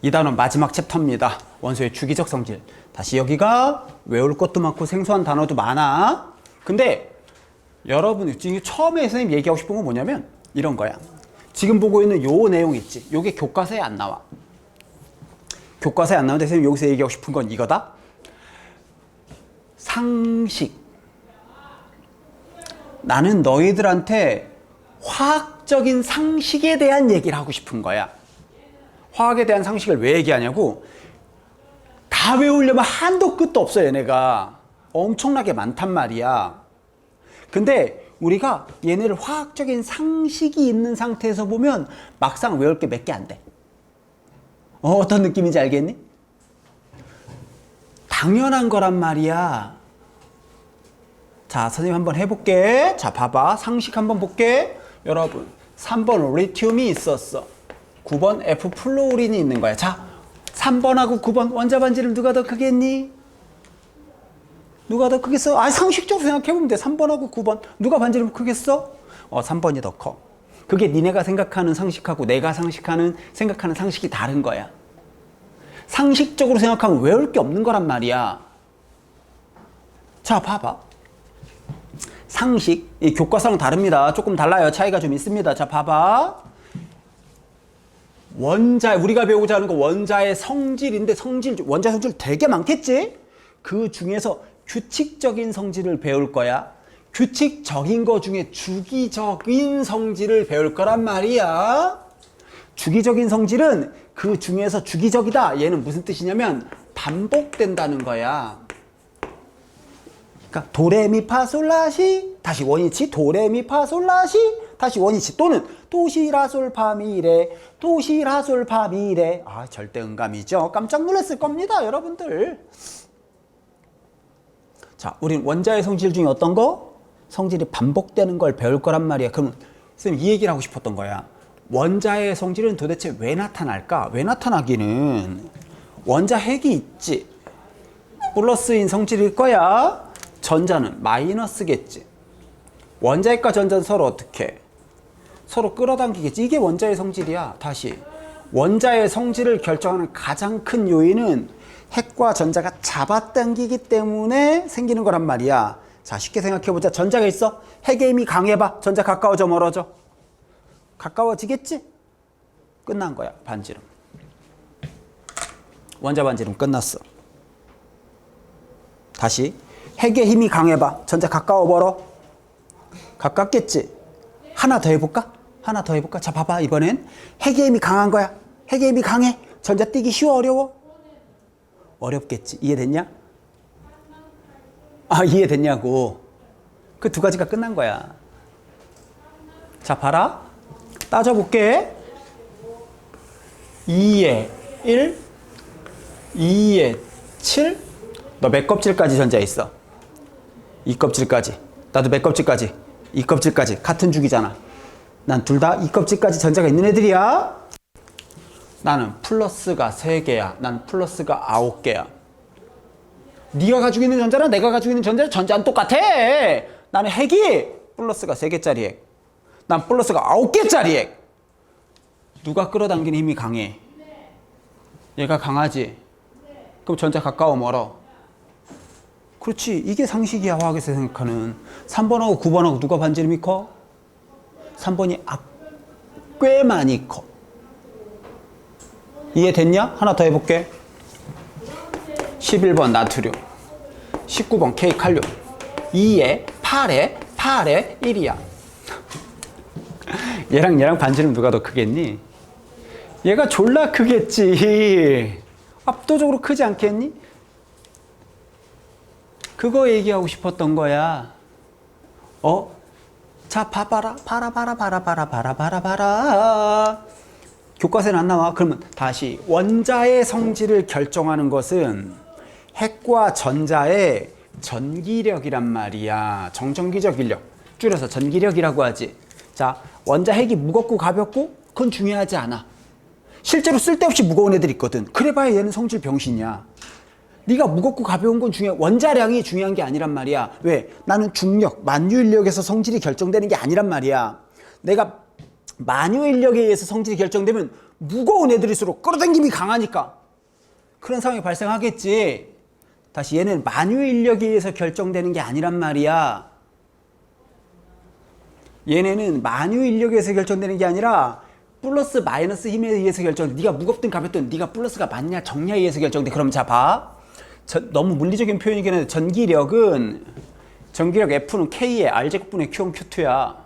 이 단원 마지막 챕터입니다. 원소의 주기적 성질. 다시 여기가 외울 것도 많고 생소한 단어도 많아. 근데 여러분 지금 처음에 선생님 얘기하고 싶은 건 뭐냐면 이런 거야. 지금 보고 있는 요 내용 있지. 요게 교과서에 안 나와. 교과서에 안 나오는데 선생님 여기서 얘기하고 싶은 건 이거다. 상식. 나는 너희들한테 화학적인 상식에 대한 얘기를 하고 싶은 거야. 화학에 대한 상식을 왜 얘기하냐고. 다 외우려면 한도 끝도 없어. 얘네가 엄청나게 많단 말이야. 근데 우리가 얘네를 화학적인 상식이 있는 상태에서 보면 막상 외울 게 몇 개 안 돼. 어떤 느낌인지 알겠니? 당연한 거란 말이야. 자, 선생님 한번 해볼게. 자, 봐봐. 상식 한번 볼게. 여러분, 3번 리튬이 있었어. 9번 F 플로린이 있는 거야. 자, 3번하고 9번 원자 반지름 누가 더 크겠니? 누가 더 크겠어? 아, 상식적으로 생각해보면 돼. 3번하고 9번 누가 반지름 크겠어? 3번이 더 커. 그게 니네가 생각하는 상식하고 내가 생각하는 상식이 다른 거야. 상식적으로 생각하면 외울 게 없는 거란 말이야. 자, 봐봐. 상식, 이 교과서랑 다릅니다. 조금 달라요. 차이가 좀 있습니다. 자, 봐봐. 우리가 배우고자 하는 거 원자의 성질인데 원자 성질 되게 많겠지? 그 중에서 규칙적인 성질을 배울 거야. 규칙적인 거 중에 주기적인 성질을 배울 거란 말이야. 주기적인 성질은 그 중에서 주기적이다. 얘는 무슨 뜻이냐면 반복된다는 거야. 그러니까 도레미파솔라시 다시 원위치, 도레미파솔라시 다시 원위치, 또는 도시라솔파미레 도시라솔파미레. 아, 절대 음감이죠. 깜짝 놀랐을 겁니다, 여러분들. 자, 우린 원자의 성질 중에 어떤 거? 성질이 반복되는 걸 배울 거란 말이야. 그럼 선생님 이 얘기를 하고 싶었던 거야. 원자의 성질은 도대체 왜 나타날까? 왜 나타나기는 원자 핵이 있지. 플러스인 성질일 거야. 전자는 마이너스겠지. 원자핵과 전자는 서로 어떻게 해? 서로 끌어당기겠지. 이게 원자의 성질이야. 다시, 원자의 성질을 결정하는 가장 큰 요인은 핵과 전자가 잡아당기기 때문에 생기는 거란 말이야. 자, 쉽게 생각해보자. 전자가 있어. 핵의 힘이 강해봐. 전자 가까워져, 멀어져? 가까워지겠지? 끝난 거야. 반지름. 원자 반지름 끝났어. 다시, 핵의 힘이 강해봐. 전자 가까워, 멀어? 가깝겠지? 하나 더 해볼까? 하나 더 해볼까? 자, 봐봐. 이번엔 핵의 힘이 강한 거야. 핵의 힘이 강해. 전자 뛰기 쉬워, 어려워? 어렵겠지. 이해됐냐? 아, 이해됐냐고. 그 두 가지가 끝난 거야. 자, 봐라. 따져볼게. 2에 1, 2에 7. 너 몇 껍질까지 전자 있어? 2껍질까지. 나도 몇 껍질까지? 2껍질까지. 같은 주기잖아. 난 둘 다 2껍질까지 전자가 있는 애들이야. 나는 플러스가 3개야. 난 플러스가 9개야. 네가 가지고 있는 전자랑 내가 가지고 있는 전자는 똑같아. 나는 핵이 플러스가 3개짜리 핵. 난 플러스가 9개짜리 핵. 누가 끌어당기는 힘이 강해? 얘가 강하지? 그럼 전자 가까워, 멀어? 그렇지. 이게 상식이야. 화학에서 생각하는. 3번하고 9번하고 누가 반지름이 커? 3번이 꽤 많이 커. 이해됐냐? 하나 더 해볼게. 11번 나트륨, 19번 K 칼륨, 2에 8에 1이야. 얘랑 반지름 누가 더 크겠니? 얘가 졸라 크겠지. 압도적으로 크지 않겠니? 그거 얘기하고 싶었던 거야. 자, 봐봐라. 봐라. 교과서에는 안 나와. 그러면 다시, 원자의 성질을 결정하는 것은 핵과 전자의 전기력이란 말이야. 정전기적 인력. 줄여서 전기력이라고 하지. 자, 원자 핵이 무겁고 가볍고 그건 중요하지 않아. 실제로 쓸데없이 무거운 애들 있거든. 그래봐야 얘는 성질 병신이야. 네가 무겁고 가벼운 건 원자량이 중요한 게 아니란 말이야. 왜? 나는 중력, 만유인력에서 성질이 결정되는 게 아니란 말이야. 내가 만유인력에 의해서 성질이 결정되면 무거운 애들일수록 끌어당김이 강하니까 그런 상황이 발생하겠지. 다시 얘는 만유 인력에 의해서 결정되는 게 아니란 말이야. 얘네는 만유 인력에 의해서 결정되는 게 아니라 플러스 마이너스 힘에 의해서 결정돼. 네가 무겁든 가볍든 네가 플러스가 맞냐 적냐에 의해서 결정돼. 그럼 자 봐. 너무 물리적인 표현이긴 한데 전기력 F는 K에 R제곱분의 Q는 Q2야.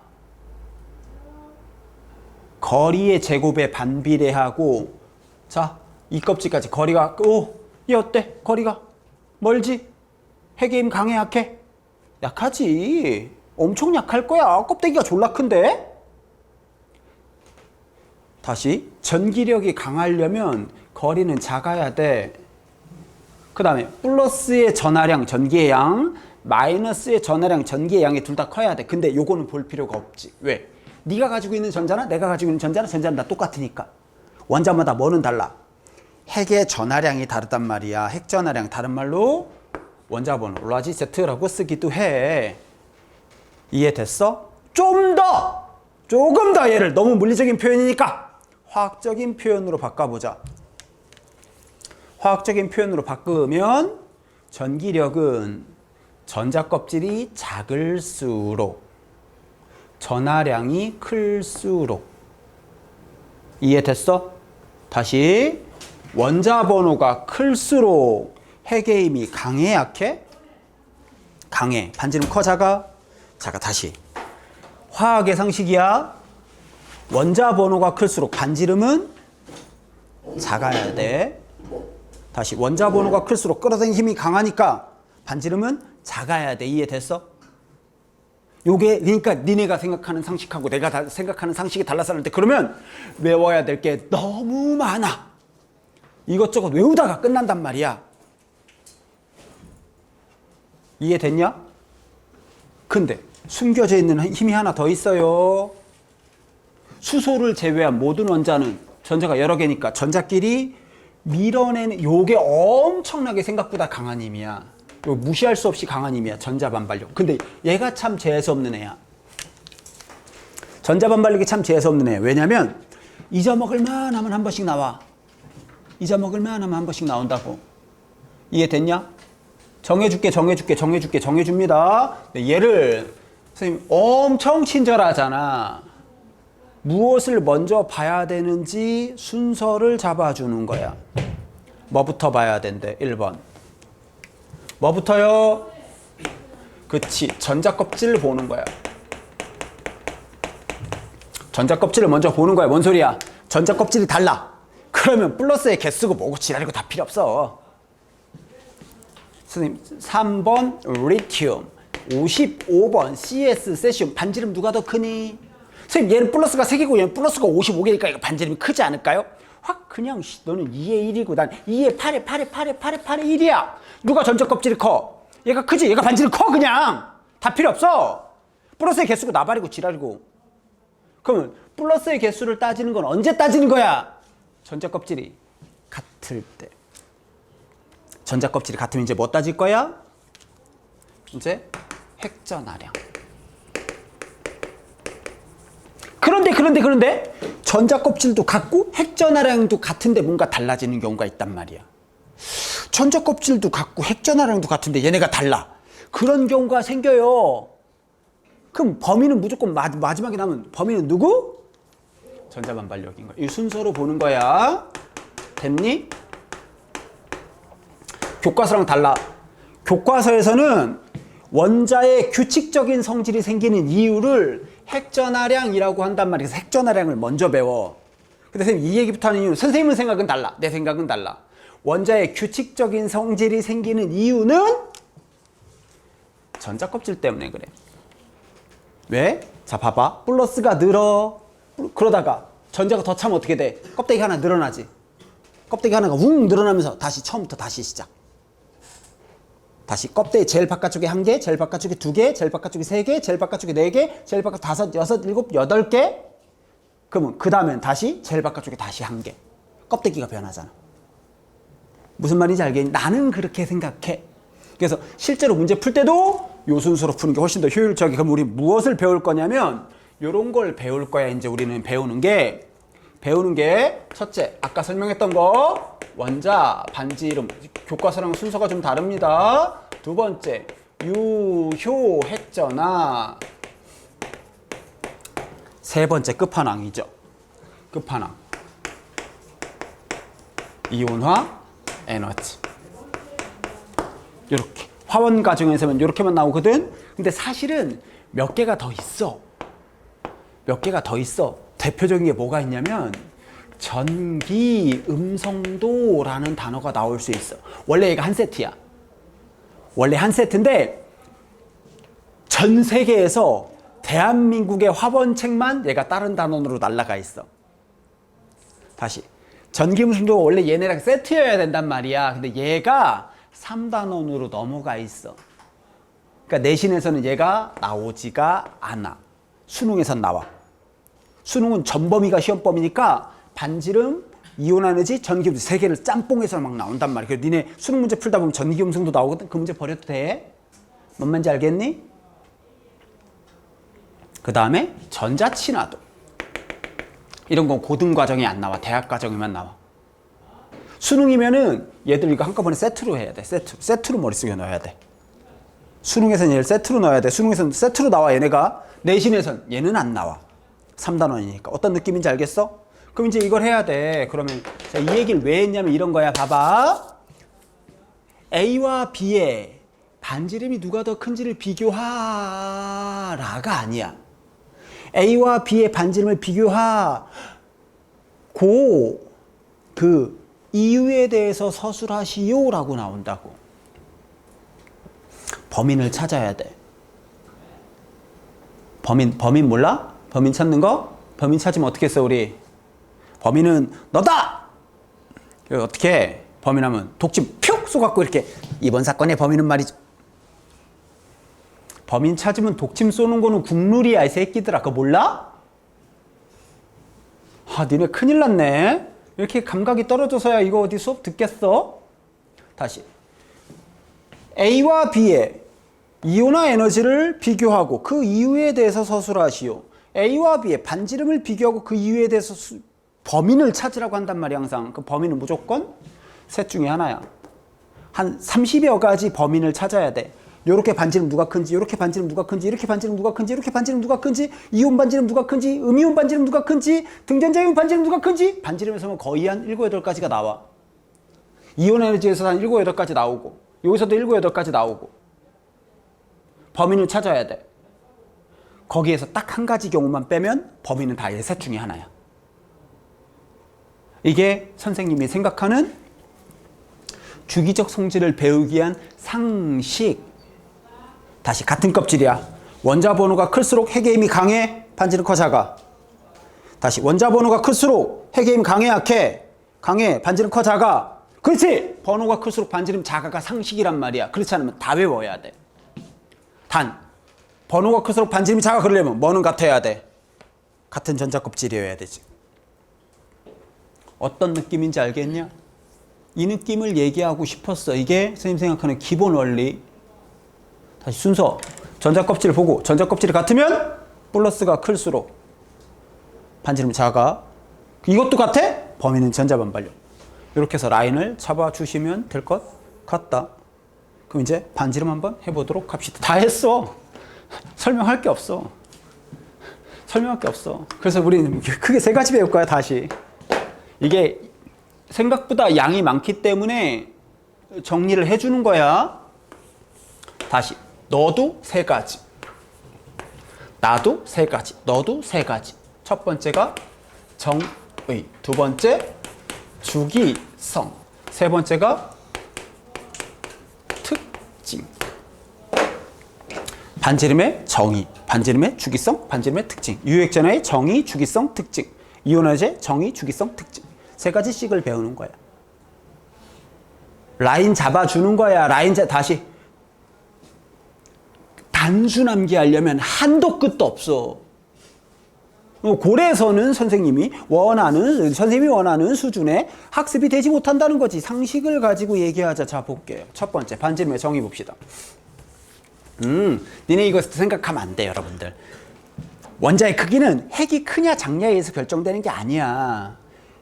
거리의 제곱에 반비례하고 자, 이 껍질까지 거리가 얘 어때? 거리가 멀지? 핵의 힘 강해 약해? 약하지. 엄청 약할 거야. 껍데기가 졸라 큰데? 다시 전기력이 강하려면 거리는 작아야 돼. 그 다음에 플러스의 전하량 전기의 양, 마이너스의 전하량 전기의 양이 둘 다 커야 돼. 근데 요거는 볼 필요가 없지. 왜? 네가 가지고 있는 전자나 내가 가지고 있는 전자는 다 똑같으니까. 원자마다 뭐는 달라. 핵의 전하량이 다르단 말이야. 핵 전하량 다른 말로 원자번호 라지 Z라고 쓰기도 해. 이해됐어? 조금 더 얘를 너무 물리적인 표현이니까 화학적인 표현으로 바꿔보자. 화학적인 표현으로 바꾸면 전기력은 전자 껍질이 작을수록 전하량이 클수록. 이해됐어? 다시 원자 번호가 클수록 핵의 힘이 강해 약해? 강해. 반지름 커 작아? 작아. 다시 화학의 상식이야. 원자 번호가 클수록 반지름은 작아야 돼. 다시 원자 번호가 클수록 끌어당기는 힘이 강하니까 반지름은 작아야 돼. 이해됐어? 요게 그러니까 니네가 생각하는 상식하고 내가 생각하는 상식이 달라서는데 그러면 외워야 될 게 너무 많아. 이것저것 외우다가 끝난단 말이야. 이해됐냐? 근데 숨겨져 있는 힘이 하나 더 있어요. 수소를 제외한 모든 원자는 전자가 여러 개니까 전자끼리 밀어내는 요게 엄청나게 생각보다 강한 힘이야. 요 무시할 수 없이 강한 힘이야. 전자 반발력. 근데 얘가 참 재수없는 애야. 전자 반발력이 참 재수없는 애야. 왜냐면 잊어먹을만 하면 한 번씩 나와. 잊어먹을만 하면 한 번씩 나온다고. 이해됐냐? 정해줍니다. 얘를 선생님 엄청 친절하잖아. 무엇을 먼저 봐야 되는지 순서를 잡아주는 거야. 뭐부터 봐야 된대? 1번. 뭐부터요? 그치. 전자 껍질을 보는 거야. 전자 껍질을 먼저 보는 거야. 뭔 소리야? 전자 껍질이 달라. 그러면 플러스의 개수고 뭐고 지랄이고 다 필요 없어. 선생님 3번 리튬, 55번 CS 세슘. 반지름 누가 더 크니? 선생님 얘는 플러스가 3개고 얘는 플러스가 55개니까 이거 반지름이 크지 않을까요? 확 그냥 너는 2의 1이고 난 2의 8의 1이야. 누가 전자 껍질이 커? 얘가 크지? 얘가 반지름 커 그냥. 다 필요 없어. 플러스의 개수고 나발이고 지랄이고. 그러면 플러스의 개수를 따지는 건 언제 따지는 거야? 전자 껍질이 같을 때. 전자 껍질이 같으면 이제 뭐 따질 거야? 이제 핵전하량. 그런데 전자 껍질도 같고 핵전하량도 같은데 뭔가 달라지는 경우가 있단 말이야. 전자 껍질도 같고 핵전하량도 같은데 얘네가 달라. 그런 경우가 생겨요. 그럼 범위는 무조건 마지막에 남은 범위는 누구? 전자 반발력인 거야. 이 순서로 보는 거야. 됐니? 교과서랑 달라. 교과서에서는 원자의 규칙적인 성질이 생기는 이유를 핵전하량이라고 한단 말이야. 그래서 핵전하량을 먼저 배워. 근데 선생님 이 얘기부터 하는 이유는 선생님은 생각은 달라. 내 생각은 달라. 원자의 규칙적인 성질이 생기는 이유는 전자 껍질 때문에 그래. 왜? 자 봐봐. 플러스가 늘어. 그러다가 전자가 더 차면 어떻게 돼? 껍데기 하나 늘어나지. 껍데기 하나가 웅 늘어나면서 다시 처음부터 다시 시작. 다시 껍데기 제일 바깥쪽에 1개, 제일 바깥쪽에 2개, 제일 바깥쪽에 3개, 제일 바깥쪽에 4개, 제일 바깥 5, 6, 7, 8개. 그러면 그 다음엔 다시 제일 바깥쪽에 다시 1개. 껍데기가 변하잖아. 무슨 말인지 알겠니? 나는 그렇게 생각해. 그래서 실제로 문제 풀 때도 요 순서로 푸는 게 훨씬 더 효율적이. 그럼 우리 무엇을 배울 거냐면 요런 걸 배울 거야. 이제 우리는 배우는 게 배우는 게 첫째, 아까 설명했던 거 원자, 반지 이름, 교과서랑 순서가 좀 다릅니다. 두 번째, 유효했잖아. 세 번째, 끝판왕이죠. 끝판왕. 이온화, 에너지. 이렇게 화원 과정에서는 이렇게만 나오거든. 근데 사실은 몇 개가 더 있어. 몇 개가 더 있어. 대표적인 게 뭐가 있냐면 전기 음성도라는 단어가 나올 수 있어. 원래 얘가 한 세트야. 원래 한 세트인데 전 세계에서 대한민국의 화원책만 얘가 다른 단원으로 날라가 있어. 다시. 전기 음성도가 원래 얘네랑 세트여야 된단 말이야. 근데 얘가 3단원으로 넘어가 있어. 그러니까 내신에서는 얘가 나오지가 않아. 수능에선 나와. 수능은 전범위가 시험범위니까 반지름, 이온에너지, 전기음성 세 개를 짬뽕해서 막 나온단 말이야. 그래서 니네 수능 문제 풀다 보면 전기음성도 나오거든. 그 문제 버려도 돼. 뭔 말인지 알겠니? 그 다음에 전자친화도. 이런 건 고등과정에 안 나와. 대학과정에만 나와. 수능이면은 얘들 이거 한꺼번에 세트로 해야 돼. 세트로 머릿속에 넣어야 돼. 수능에서는 얘를 세트로 넣어야 돼. 수능에서는 세트로 나와 얘네가. 내신에선 얘는 안 나와. 3단원이니까. 어떤 느낌인지 알겠어? 그럼 이제 이걸 해야 돼. 그러면 자, 이 얘기를 왜 했냐면 이런 거야. 봐봐. A와 B의 반지름이 누가 더 큰지를 비교하라가 아니야. A와 B의 반지름을 비교하고 그 이유에 대해서 서술하시오라고 나온다고. 범인을 찾아야 돼. 범인 몰라? 범인 찾는 거? 범인 찾으면 어떻게 했어 우리? 범인은 너다! 어떻게 해? 범인하면 독침 푹 쏘갖고 이렇게 이번 사건의 범인은 말이죠. 범인 찾으면 독침 쏘는 거는 국룰이야 이 새끼들아. 그거 몰라? 아 니네 큰일 났네. 이렇게 감각이 떨어져서야 이거 어디 수업 듣겠어? 다시. A와 B의 이온화 에너지를 비교하고 그 이유에 대해서 서술하시오. A와 B의 반지름을 비교하고 그 이유에 대해서 범인을 찾으라고 한단 말이야 항상. 그 범인은 무조건 셋 중에 하나야. 한 30여 가지 범인을 찾아야 돼. 요렇게 반지름 누가 큰지, 요렇게 반지름 누가 큰지, 이렇게 반지름 누가 큰지, 이렇게 반지름 누가 큰지, 이온 반지름 누가 큰지, 음이온 반지름 누가 큰지, 등전자이온 반지름 누가 큰지. 반지름에서는 거의 한 7, 8가지가 나와. 이온 에너지에서 한 7, 8가지 나오고 여기서도 7, 8가지 나오고. 범인을 찾아야 돼. 거기에서 딱 한 가지 경우만 빼면 범인은 다 얘 셋 중에 하나야. 이게 선생님이 생각하는 주기적 성질을 배우기 위한 상식. 다시 같은 껍질이야. 원자 번호가 클수록 핵의 힘이 강해, 반지름 커 작아. 다시 원자 번호가 클수록 핵의 힘 강해 약해? 강해, 반지름 커 작아. 그렇지! 번호가 클수록 반지름 작아가 상식이란 말이야. 그렇지 않으면 다 외워야 돼. 단 번호가 클수록 반지름이 작아 그러려면 뭐는 같아야 돼? 같은 전자 껍질이어야 되지. 어떤 느낌인지 알겠냐? 이 느낌을 얘기하고 싶었어. 이게 선생님 생각하는 기본 원리. 다시 순서. 전자 껍질을 보고 전자 껍질이 같으면 플러스가 클수록 반지름 작아. 이것도 같아? 범위는 전자 반발력. 이렇게 해서 라인을 잡아주시면 될 것 같다. 그럼 이제 반지름 한번 해보도록 합시다. 다 했어. 설명할 게 없어. 설명할 게 없어. 그래서 우리는 크게 3가지 배울 거야 다시. 이게 생각보다 양이 많기 때문에 정리를 해주는 거야. 다시. 너도 3가지. 나도 3가지. 너도 3가지. 첫 번째가 정의. 두 번째 주기성. 세 번째가 특징. 반지름의 정의, 반지름의 주기성, 반지름의 특징. 유액전하의 정의, 주기성, 특징. 이온화제 정의, 주기성, 특징. 3가지씩을 배우는 거야. 라인 잡아주는 거야. 다시. 단순 암기하려면 한도 끝도 없어. 고래에서는 선생님이 원하는 수준의 학습이 되지 못한다는 거지. 상식을 가지고 얘기하자. 자, 볼게요. 첫 번째, 반지름의 정의 봅시다. 니네 이거 생각하면 안 돼, 여러분들. 원자의 크기는 핵이 크냐 작냐에 의해서 결정되는 게 아니야.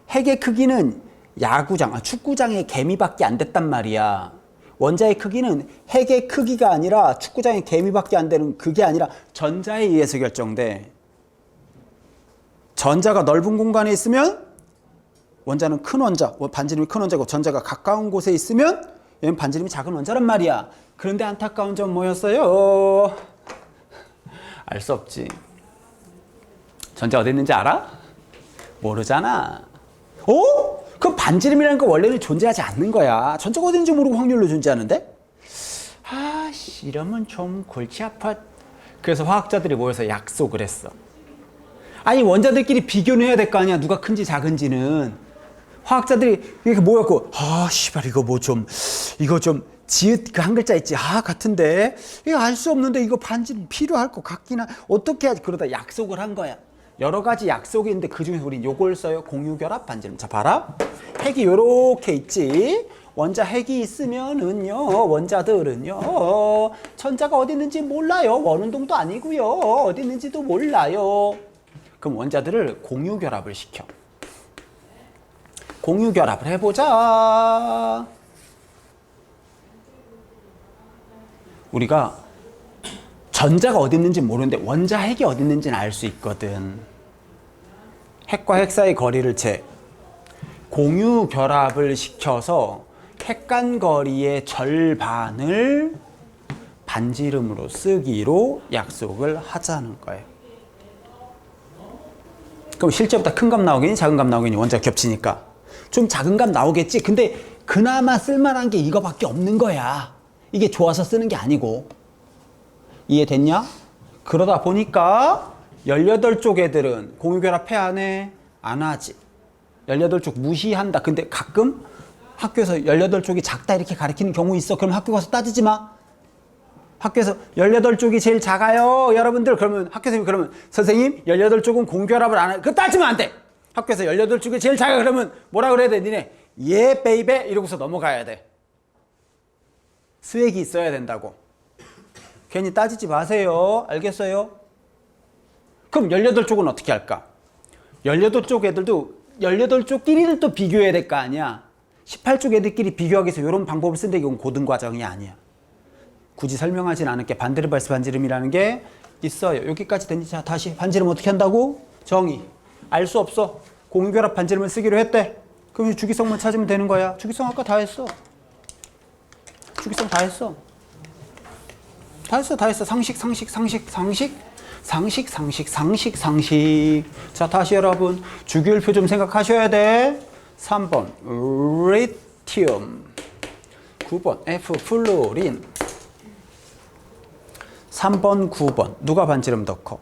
핵의 크기는 야구장, 축구장의 개미밖에 안 됐단 말이야. 원자의 크기는 핵의 크기가 아니라 축구장의 개미밖에 안 되는 그게 아니라 전자에 의해서 결정돼. 전자가 넓은 공간에 있으면 원자는 큰 원자, 반지름이 큰 원자고 전자가 가까운 곳에 있으면 얘는 반지름이 작은 원자란 말이야. 그런데 안타까운 점 뭐였어요? 알 수 없지. 전자 어디 있는지 알아? 모르잖아. 그럼 반지름이라는 거 원래는 존재하지 않는 거야. 전자가 어디 있는지 모르고 확률로 존재하는데? 이러면 좀 골치 아파. 그래서 화학자들이 모여서 약속을 했어. 아니 원자들끼리 비교는 해야 될 거 아니야. 누가 큰지 작은지는. 화학자들이 이렇게 모였고 씨발 이거 좀 지읒 그 한 글자 있지. 같은데 이거 알 수 없는데 이거 반지름 필요할 것 같긴 한 어떻게 하지. 그러다 약속을 한 거야. 여러 가지 약속이 있는데 그중에서 우린 요걸 써요. 공유결합 반지름. 자 봐라. 핵이 요렇게 있지. 원자 핵이 있으면은요 원자들은요 전자가 어디 있는지 몰라요. 원운동도 아니고요 어디 있는지도 몰라요. 그럼 원자들을 공유결합을 시켜. 공유결합을 해보자. 우리가 전자가 어디 있는지 모르는데 원자 핵이 어디 있는지는 알 수 있거든. 핵과 핵 사이 거리를 재. 공유결합을 시켜서 핵 간 거리의 절반을 반지름으로 쓰기로 약속을 하자는 거예요. 그럼 실제보다 큰 값 나오겠니? 작은 값 나오겠니? 원자가 겹치니까. 좀 작은 값 나오겠지? 근데 그나마 쓸만한 게 이거밖에 없는 거야. 이게 좋아서 쓰는 게 아니고. 이해됐냐? 그러다 보니까 18쪽 애들은 공유결합 해 안 해? 안 하지. 18쪽 무시한다. 근데 가끔 학교에서 18쪽이 작다 이렇게 가르치는 경우 있어. 그럼 학교 가서 따지지 마. 학교에서 18쪽이 제일 작아요. 여러분들 그러면 학교선생님이 그러면 선생님 18쪽은 공유결합을 안 해. 그거 따지면 안 돼. 학교에서 18쪽이 제일 작아 그러면 뭐라 그래야 돼? 니네 예 베이베 이러고서 넘어가야 돼. 스웩이 있어야 된다고. 괜히 따지지 마세요. 알겠어요? 그럼 18쪽은 어떻게 할까? 18쪽 애들도 18쪽끼리는 또 비교해야 될 거 아니야. 18쪽 애들끼리 비교하기 위해서 이런 방법을 쓴데 이건 고등 과정이 아니야. 굳이 설명하진 않을게. 반드르발스 반지름이라는 게 있어요. 여기까지 됐니? 자, 다시 반지름 어떻게 한다고? 정의. 알 수 없어. 공유결합 반지름을 쓰기로 했대. 그럼 주기성만 찾으면 되는 거야. 주기성 아까 다 했어. 주기성 다 했어. 다 했어. 상식. 자, 다시 여러분. 주기율표 좀 생각하셔야 돼. 3번 리튬, 9번 F 플루린. 3번, 9번 누가 반지름 더 커?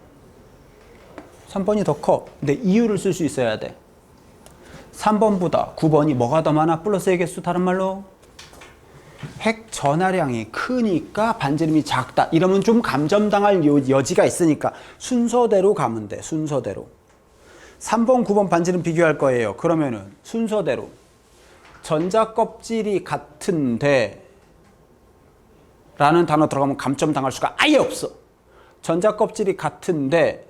3번이 더 커. 근데 이유를 쓸 수 있어야 돼. 3번보다 9번이 뭐가 더 많아? 플러스의 개수. 다른 말로 핵 전하량이 크니까 반지름이 작다. 이러면 좀 감점당할 여지가 있으니까 순서대로 가면 돼. 순서대로. 3번, 9번 반지름 비교할 거예요. 그러면은 순서대로 전자 껍질이 같은데 라는 단어 들어가면 감점당할 수가 아예 없어. 전자 껍질이 같은데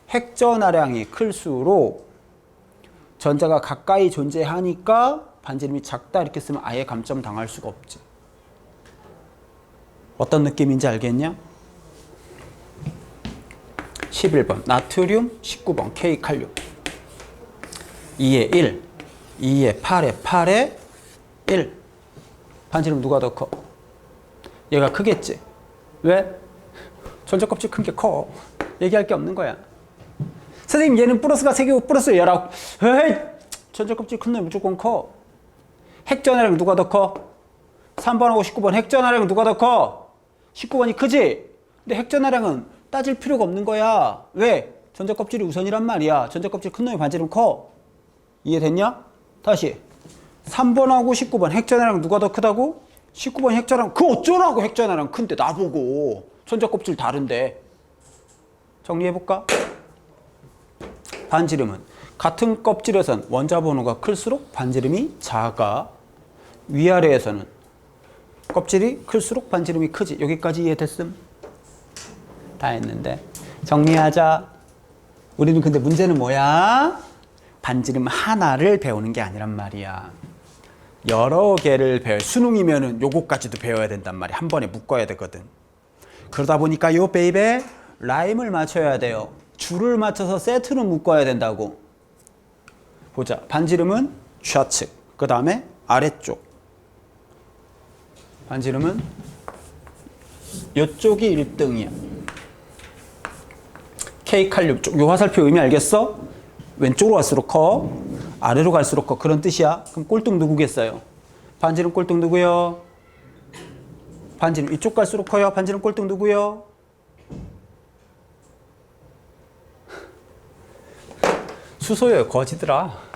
핵 전하량이 클수록 전자가 가까이 존재하니까 반지름이 작다 이렇게 쓰면 아예 감점당할 수가 없지. 어떤 느낌인지 알겠냐? 11번 나트륨, 19번 K 칼륨. 2에 1, 2에 8에 8에 1. 반지름 누가 더 커? 얘가 크겠지. 왜? 전자 껍질 큰 게 커. 얘기할 게 없는 거야. 선생님 얘는 플러스가 3개고 플러스 19. 에이, 전자 껍질 큰 놈이 무조건 커. 핵전하량 누가 더 커? 3번하고 19번 핵전하량 누가 더 커? 19번이 크지? 근데 핵전하량은 따질 필요가 없는 거야. 왜? 전자 껍질이 우선이란 말이야. 전자 껍질 큰 놈이 반지름 커. 이해됐냐? 다시 3번하고 19번 핵전하량 누가 더 크다고? 19번 핵전하량 그 어쩌라고 핵전하량 큰데 나보고. 전자 껍질 다른데. 정리해볼까? 반지름은 같은 껍질에선 원자 번호가 클수록 반지름이 작아. 위아래에서는 껍질이 클수록 반지름이 크지. 여기까지 이해됐음? 다 했는데 정리하자. 우리는 근데 문제는 뭐야? 반지름 하나를 배우는 게 아니란 말이야. 여러 개를 수능이면은 요거까지도 배워야 된단 말이야. 한 번에 묶어야 되거든. 그러다 보니까 요 베이베 라임을 맞춰야 돼요. 줄을 맞춰서 세트로 묶어야 된다고. 보자. 반지름은 좌측, 그 다음에 아래쪽. 반지름은 이쪽이 1등이야. K 칼륨 쪽. 요 화살표 의미 알겠어? 왼쪽으로 갈수록 커, 아래로 갈수록 커. 그런 뜻이야. 그럼 꼴등 누구겠어요? 반지름 꼴등 누구요? 반지름 이쪽 갈수록 커요. 반지름 꼴등 누구요? 수소예요. 거지들아.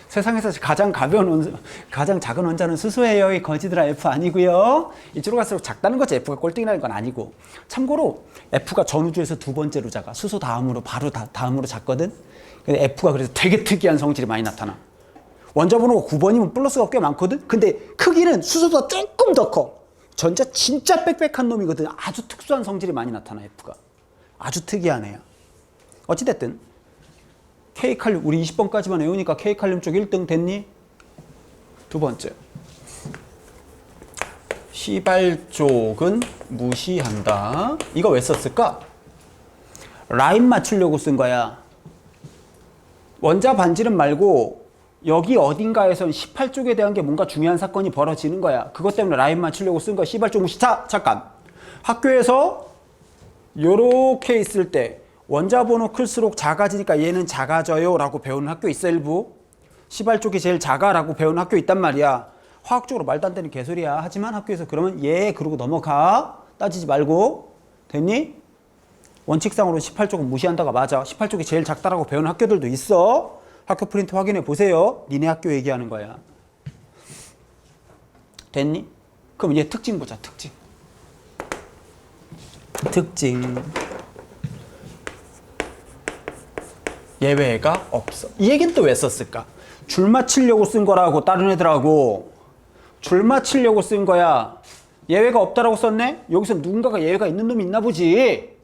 세상에서 가장 가벼운 가장 작은 원자는 수소예요. 이 거지들아. F 아니고요. 이쪽으로 갈수록 작다는 거지. F가 꼴등이라는 건 아니고. 참고로 F가 전우주에서 두 번째로 작아. 수소 다음으로 바로 다음으로 작거든. 근데 F가 그래서 되게 특이한 성질이 많이 나타나. 원자 번호가 9번이면 플러스가 꽤 많거든. 근데 크기는 수소보다 조금 더 커. 전자 진짜 빽빽한 놈이거든. 아주 특수한 성질이 많이 나타나. F가 아주 특이한 애야. 어찌됐든 K칼륨, 우리 20번까지만 외우니까 K칼륨 쪽 1등 됐니? 두 번째. 시발 쪽은 무시한다. 이거 왜 썼을까? 라인 맞추려고 쓴 거야. 원자 반지름 말고 여기 어딘가에선 18쪽에 대한 게 뭔가 중요한 사건이 벌어지는 거야. 그것 때문에 라인 맞추려고 쓴 거야. 시발 쪽 무시. 자, 잠깐. 학교에서 요렇게 있을 때 원자 번호 클수록 작아지니까 얘는 작아져요 라고 배우는 학교 있어. 일부 시발 쪽이 제일 작아 라고 배우는 학교 있단 말이야. 화학적으로 말도 안 되는 개소리야. 하지만 학교에서 그러면 얘 그러고 넘어가. 따지지 말고. 됐니? 원칙상으로 18쪽은 무시한다가 맞아. 18쪽이 제일 작다라고 배우는 학교들도 있어. 학교 프린트 확인해 보세요. 니네 학교 얘기하는 거야. 됐니? 그럼 얘 특징 보자. 특징 예외가 없어. 이 얘기는 또 왜 썼을까? 줄 맞추려고 쓴 거라고. 다른 애들하고 줄 맞추려고 쓴 거야. 예외가 없다라고 썼네? 여기서 누군가가 예외가 있는 놈이 있나 보지.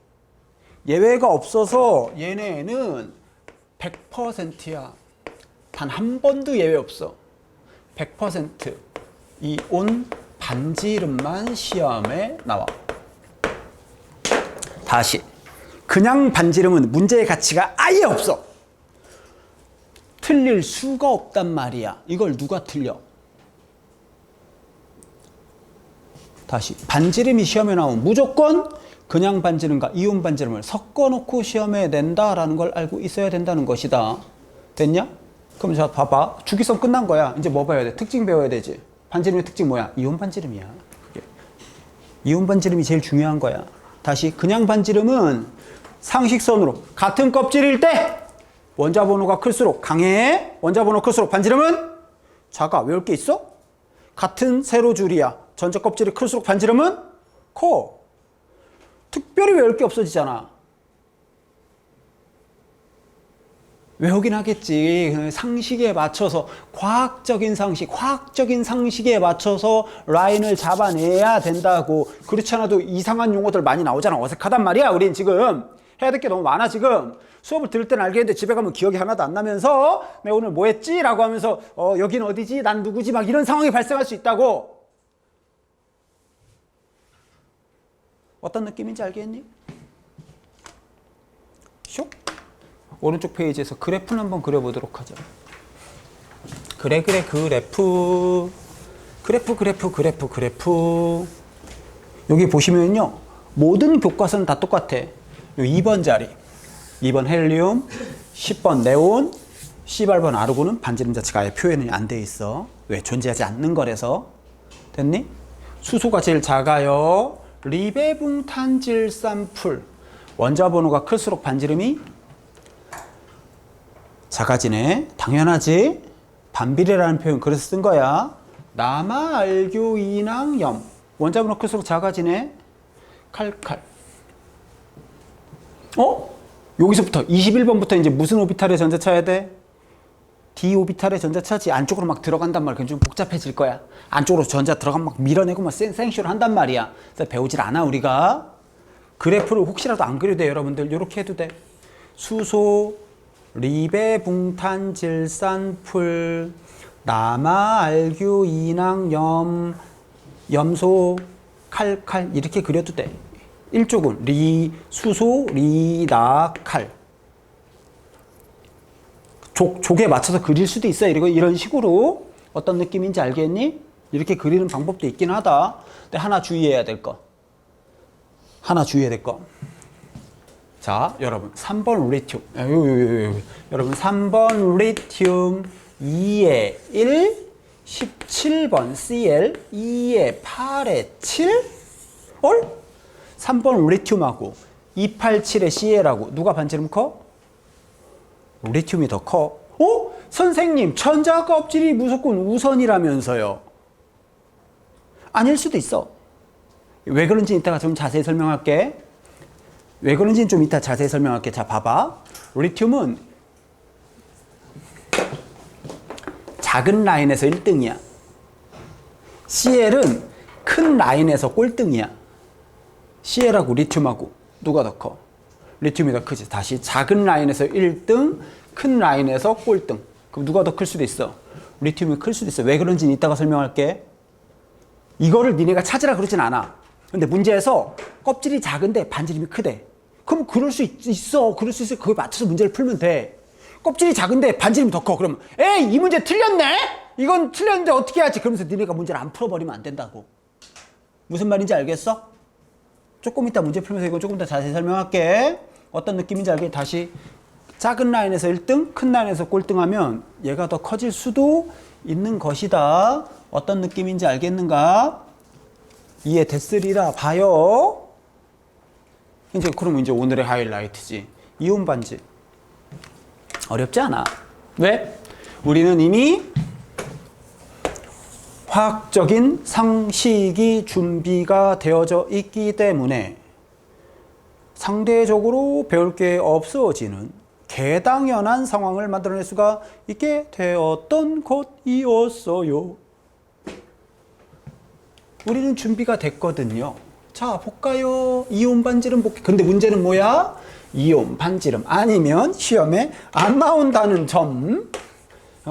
예외가 없어서 얘네는 100%야. 단 한 번도 예외 없어. 100% 이온 반지름만 시험에 나와. 다시. 그냥 반지름은 문제의 가치가 아예 없어. 틀릴 수가 없단 말이야. 이걸 누가 틀려? 다시. 반지름이 시험에 나오면 무조건 그냥 반지름과 이온 반지름을 섞어놓고 시험에 낸다라는 걸 알고 있어야 된다는 것이다. 됐냐? 그럼 자 봐봐. 주기성 끝난 거야. 이제 뭐 봐야 돼? 특징 배워야 되지. 반지름의 특징 뭐야? 이온 반지름이야. 이온 반지름이 제일 중요한 거야. 다시. 그냥 반지름은 상식선으로 같은 껍질일 때 원자 번호가 클수록 강해. 원자 번호 클수록 반지름은 작아. 외울 게 있어? 같은 세로줄이야. 전자 껍질이 클수록 반지름은 커. 특별히 외울 게 없어지잖아. 외우긴 하겠지. 상식에 맞춰서 과학적인 상식에 맞춰서 라인을 잡아내야 된다고. 그렇지 않아도 이상한 용어들 많이 나오잖아. 어색하단 말이야. 우린 지금 해야 될 게 너무 많아. 지금 수업을 들을 때는 알겠는데 집에 가면 기억이 하나도 안 나면서 내가 오늘 뭐 했지? 라고 하면서 여긴 어디지? 난 누구지? 막 이런 상황이 발생할 수 있다고. 어떤 느낌인지 알겠니? 슉. 오른쪽 페이지에서 그래프를 한번 그려보도록 하죠. 그래프. 여기 보시면요. 모든 교과서는 다 똑같아. 요 2번 자리. 2번 헬륨, 10번 네온, 18번 아르곤은 반지름 자체가 아예 표현이 안 돼 있어. 왜? 존재하지 않는 거라서. 됐니? 수소가 제일 작아요. 리베붕탄질산풀. 원자 번호가 클수록 반지름이 작아지네. 당연하지. 반비례라는 표현 그래서 쓴 거야. 남아알교인항염. 원자 번호 클수록 작아지네. 칼칼. 여기서부터 21번부터 이제 무슨 오비탈의 전자 쳐야 돼? D 오비탈의 전자 차지. 안쪽으로 막 들어간단 말이야. 그럼 좀 복잡해질 거야. 안쪽으로 전자 들어가면 막 밀어내고 막 생쇼를 한단 말이야. 그래서 배우질 않아 우리가. 그래프를 혹시라도 안 그려도 돼, 여러분들. 이렇게 해도 돼. 수소, 리베, 붕탄, 질산, 풀, 남아, 알규, 인왕, 염소, 칼 이렇게 그려도 돼. 일쪽은 수소, 나, 칼. 족에 맞춰서 그릴 수도 있어. 이런 식으로. 어떤 느낌인지 알겠니? 이렇게 그리는 방법도 있긴 하다. 근데 하나 주의해야 될 거. 자, 여러분 3번 리튬. 여러분 3번 리튬 2에 1, 17번 Cl 2에 8에 7? 3번 리튬하고 287의 Cl하고 누가 반지름 커? 리튬이 더 커. 선생님, 천자 껍질이 무조건 우선이라면서요. 아닐 수도 있어. 왜 그런지 이따가 좀 자세히 설명할게. 자, 봐봐. 리튬은 작은 라인에서 1등이야. CL은 큰 라인에서 꼴등이야. CL하고 리튬하고 누가 더 커? 리튬이 더 크지. 다시 작은 라인에서 1등, 큰 라인에서 꼴등. 그럼 누가 더 클 수도 있어? 리튬이 클 수도 있어. 왜 그런지는 이따가 설명할게. 이거를 니네가 찾으라 그러진 않아. 근데 문제에서 껍질이 작은데 반지름이 크대. 그럼 그럴 수 있어. 그거에 맞춰서 문제를 풀면 돼. 껍질이 작은데 반지름이 더 커. 그럼 에이, 이 문제 틀렸네? 이건 틀렸는데 어떻게 해야지? 그러면서 니네가 문제를 안 풀어버리면 안 된다고. 무슨 말인지 알겠어? 조금 이따 문제 풀면서 이거 조금 더 자세히 설명할게. 어떤 느낌인지 알게. 다시 작은 라인에서 1등, 큰 라인에서 꼴등하면 얘가 더 커질 수도 있는 것이다. 어떤 느낌인지 알겠는가? 이해됐으리라 봐요. 그럼 이제 오늘의 하이라이트지. 이온 반지. 어렵지 않아. 왜? 우리는 이미 화학적인 상식이 준비가 되어져 있기 때문에 상대적으로 배울 게 없어지는 개당연한 상황을 만들어낼 수가 있게 되었던 것이었어요. 우리는 준비가 됐거든요. 자, 볼까요? 이온 반지름 볼게. 근데 문제는 뭐야? 이온 반지름 아니면 시험에 안 나온다는 점.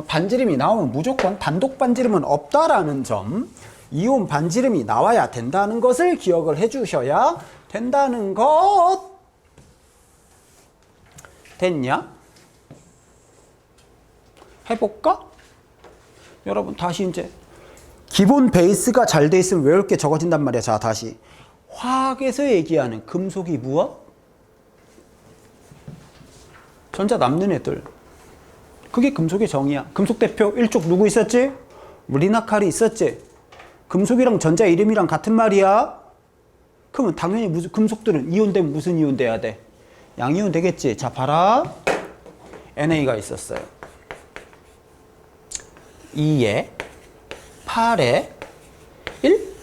반지름이 나오면 무조건 단독 반지름은 없다라는 점. 이온 반지름이 나와야 된다는 것을 기억을 해주셔야 된다는 것. 됐냐? 해볼까? 여러분 다시 이제 기본 베이스가 잘 돼 있으면 외울 게 적어진단 말이야. 자, 다시 화학에서 얘기하는 금속이 무엇? 전자 남는 애들. 그게 금속의 정의야. 금속 대표 1쪽 누구 있었지? 리나칼이 있었지. 금속이랑 전자 이름이랑 같은 말이야. 그러면 당연히 무슨 금속들은 이온되면 무슨 이온 돼야 돼? 양이온 되겠지. 자, 봐라. NA가 있었어요. 2에 8에 1.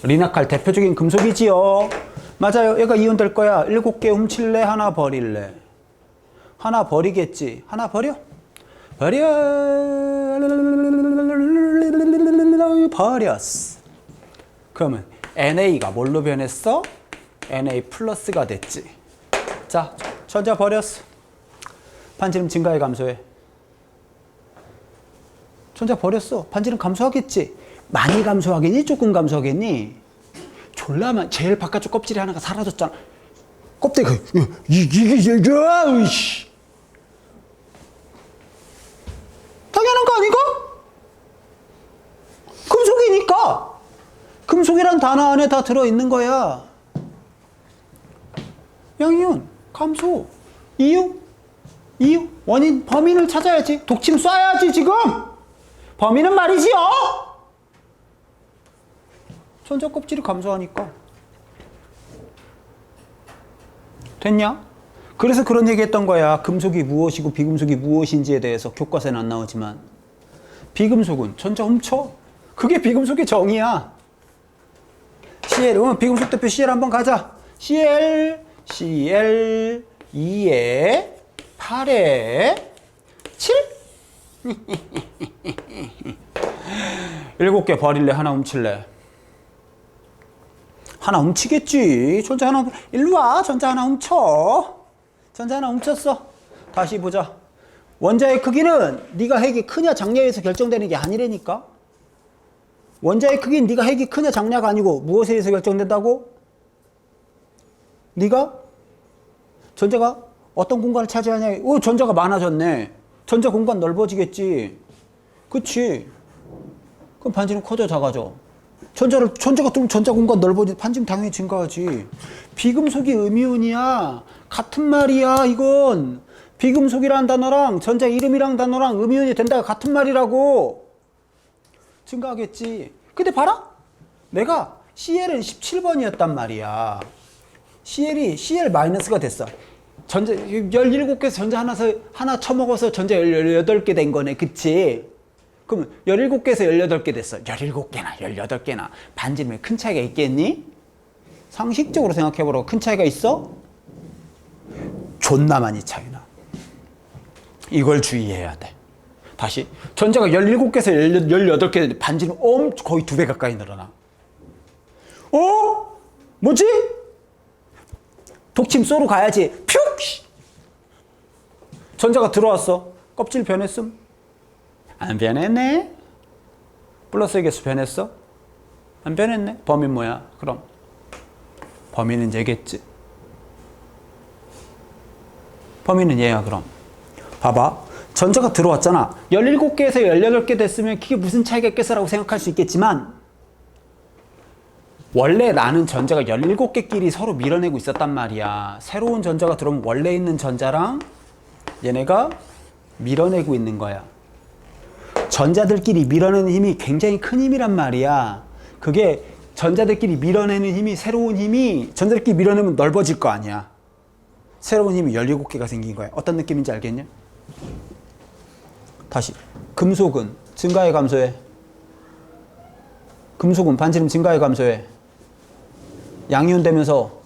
리나칼 대표적인 금속이지요. 맞아요. 얘가 이온 될 거야. 7개 훔칠래? 하나 버릴래? 하나 버리겠지. 하나 버려. 버렸어. 그러면 NA가 뭘로 변했어? NA 플러스가 됐지. 자, 전자 버렸어. 반지름 증가해 감소해? 전자 버렸어. 반지름 감소하겠지. 많이 감소하겠니? 조금 감소하겠니? 졸라만 제일 바깥쪽 껍질이 하나가 사라졌잖아. 껍데기가 이게 당연한 거 아닌가? 금속이니까. 금속이란 단어 안에 다 들어있는 거야. 양이온, 감소, 이유, 원인, 범인을 찾아야지. 독침 쏴야지 지금. 범인은 말이지요. 전자 껍질이 감소하니까. 됐냐? 그래서 그런 얘기 했던 거야. 금속이 무엇이고 비금속이 무엇인지에 대해서 교과서에는 안 나오지만 비금속은 전자 훔쳐. 그게 비금속의 정의야. CL, 비금속 대표 CL 한번 가자. CL 2에 8에 7? 7개 버릴래? 하나 훔칠래? 하나 훔치겠지. 전자 하나, 일로 와. 전자 하나 훔쳐. 전자 하나 훔쳤어. 다시 보자. 원자의 크기는 네가 핵이 크냐 작냐에서 결정되는 게 아니라니까. 원자의 크기는 네가 핵이 크냐 작냐가 아니고 무엇에 의해서 결정된다고? 네가 전자가 어떤 공간을 차지하냐. 전자가 많아졌네. 전자 공간 넓어지겠지. 그치? 그럼 반지름 커져 작아져? 전자가 들면 전자 공간 넓어지, 반지름 당연히 증가하지. 비금속이 음이온이야. 같은 말이야, 이건. 비금속이라는 단어랑 전자 이름이라는 단어랑 음이온이 된다가 같은 말이라고. 증가하겠지. 근데 봐라. 내가 CL은 17번이었단 말이야. CL-가 됐어. 전자 17개에서 전자 하나 쳐먹어서 전자 18개 된 거네. 그치? 그럼 17개에서 18개 됐어. 17개나 18개나 반지름에 큰 차이가 있겠니? 상식적으로 생각해보라고. 큰 차이가 있어? 존나 많이 차이나. 이걸 주의해야 돼. 다시 전자가 17개에서 18개 됐는데 반지름 거의 2배 가까이 늘어나. 뭐지? 독침 쏘러 가야지. 퓨! 전자가 들어왔어. 껍질 변했음? 안 변했네? 플러스의 개수 변했어? 안 변했네? 범위는 뭐야? 그럼 범위는 얘겠지. 범위는 얘야. 그럼 봐봐. 전자가 들어왔잖아. 17개에서 18개 됐으면 그게 무슨 차이가 있겠어라고 생각할 수 있겠지만 원래 나는 전자가 17개끼리 서로 밀어내고 있었단 말이야. 새로운 전자가 들어오면 원래 있는 전자랑 얘네가 밀어내고 있는 거야. 전자들끼리 밀어내는 힘이 굉장히 큰 힘이란 말이야. 그게 전자들끼리 밀어내는 힘이, 새로운 힘이 전자들끼리 밀어내면 넓어질 거 아니야. 새로운 힘이 17개가 생긴 거야. 어떤 느낌인지 알겠냐? 다시 금속은 증가해 감소해? 금속은 반지름 증가해 감소해? 양이온 되면서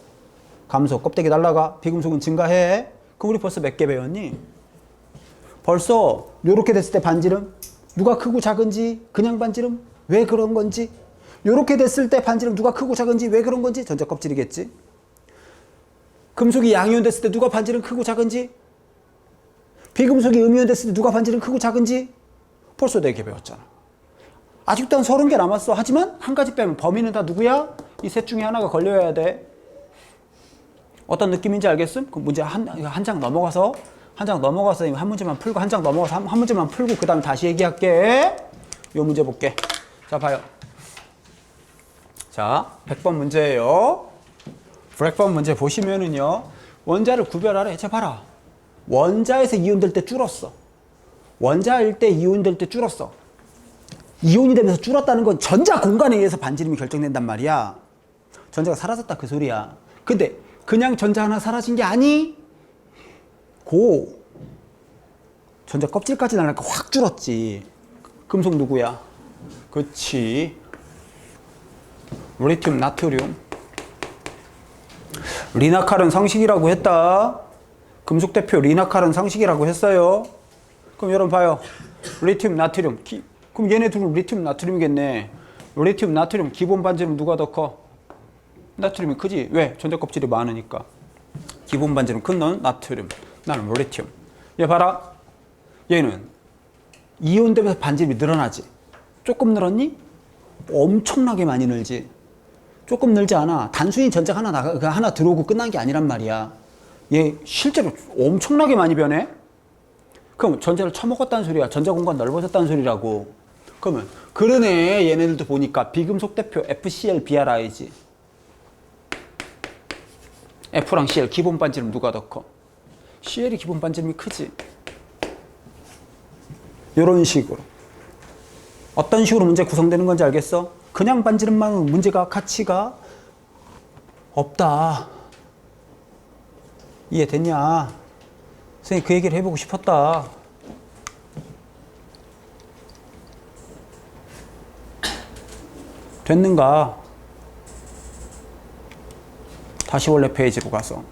감소, 껍데기 날라가. 비금속은 증가해. 그럼 우리 벌써 몇 개 배웠니? 벌써 요렇게 됐을 때 반지름 누가 크고 작은지, 그냥 반지름 왜 그런 건지, 요렇게 됐을 때 반지름 누가 크고 작은지 왜 그런 건지, 전자 껍질이겠지. 금속이 양이온 됐을 때 누가 반지름 크고 작은지, 비금속이 음이온 됐을 때 누가 반지름 크고 작은지 벌써 4개 배웠잖아. 아직도 한 30개 남았어. 하지만 한 가지 빼면 범위는 다 누구야? 이 셋 중에 하나가 걸려야 돼. 어떤 느낌인지 알겠음? 그 문제 한 장 넘어가서 한 문제만 풀고, 한 장 넘어가서 한 문제만 풀고 그 다음에 다시 얘기할게. 요 문제 볼게. 자, 봐요. 자, 100번 문제예요. 100번 문제 보시면은요, 원자를 구별하래. 자, 봐라. 원자에서 이온될 때 줄었어. 원자일 때 이온될 때 줄었어. 이온이 되면서 줄었다는 건 전자 공간에 의해서 반지름이 결정된단 말이야. 전자가 사라졌다 그 소리야. 근데 그냥 전자 하나 사라진 게 아니? 전자 껍질까지 날라니까 확 줄었지. 금속 누구야? 그치. 리튬, 나트륨. 리나칼은 상식이라고 했다. 금속 대표 리나칼은 상식이라고 했어요. 그럼 여러분 봐요. 리튬, 나트륨. 그럼 얘네 둘은 리튬, 나트륨이겠네. 리튬, 나트륨 기본 반지름 누가 더 커? 나트륨이 크지? 왜? 전자 껍질이 많으니까. 기본 반지름 큰 넌 나트륨, 나는 리튬. 얘 봐라. 얘는 이온되면서 반지름이 늘어나지. 조금 늘었니? 엄청나게 많이 늘지. 조금 늘지 않아. 단순히 전자가 하나 들어오고 끝난 게 아니란 말이야. 얘 실제로 엄청나게 많이 변해. 그럼 전자를 처먹었다는 소리야. 전자 공간 넓어졌다는 소리라고. 그러면 그러네. 얘네들도 보니까 비금속 대표 FCl, BrI지. F랑 Cl 기본 반지름 누가 더 커? Cl이 기본 반지름이 크지. 이런 식으로. 어떤 식으로 문제 구성되는 건지 알겠어? 그냥 반지름만은 문제가 가치가 없다. 이해됐냐? 선생님 그 얘기를 해보고 싶었다. 됐는가? 다시 원래 페이지로 가서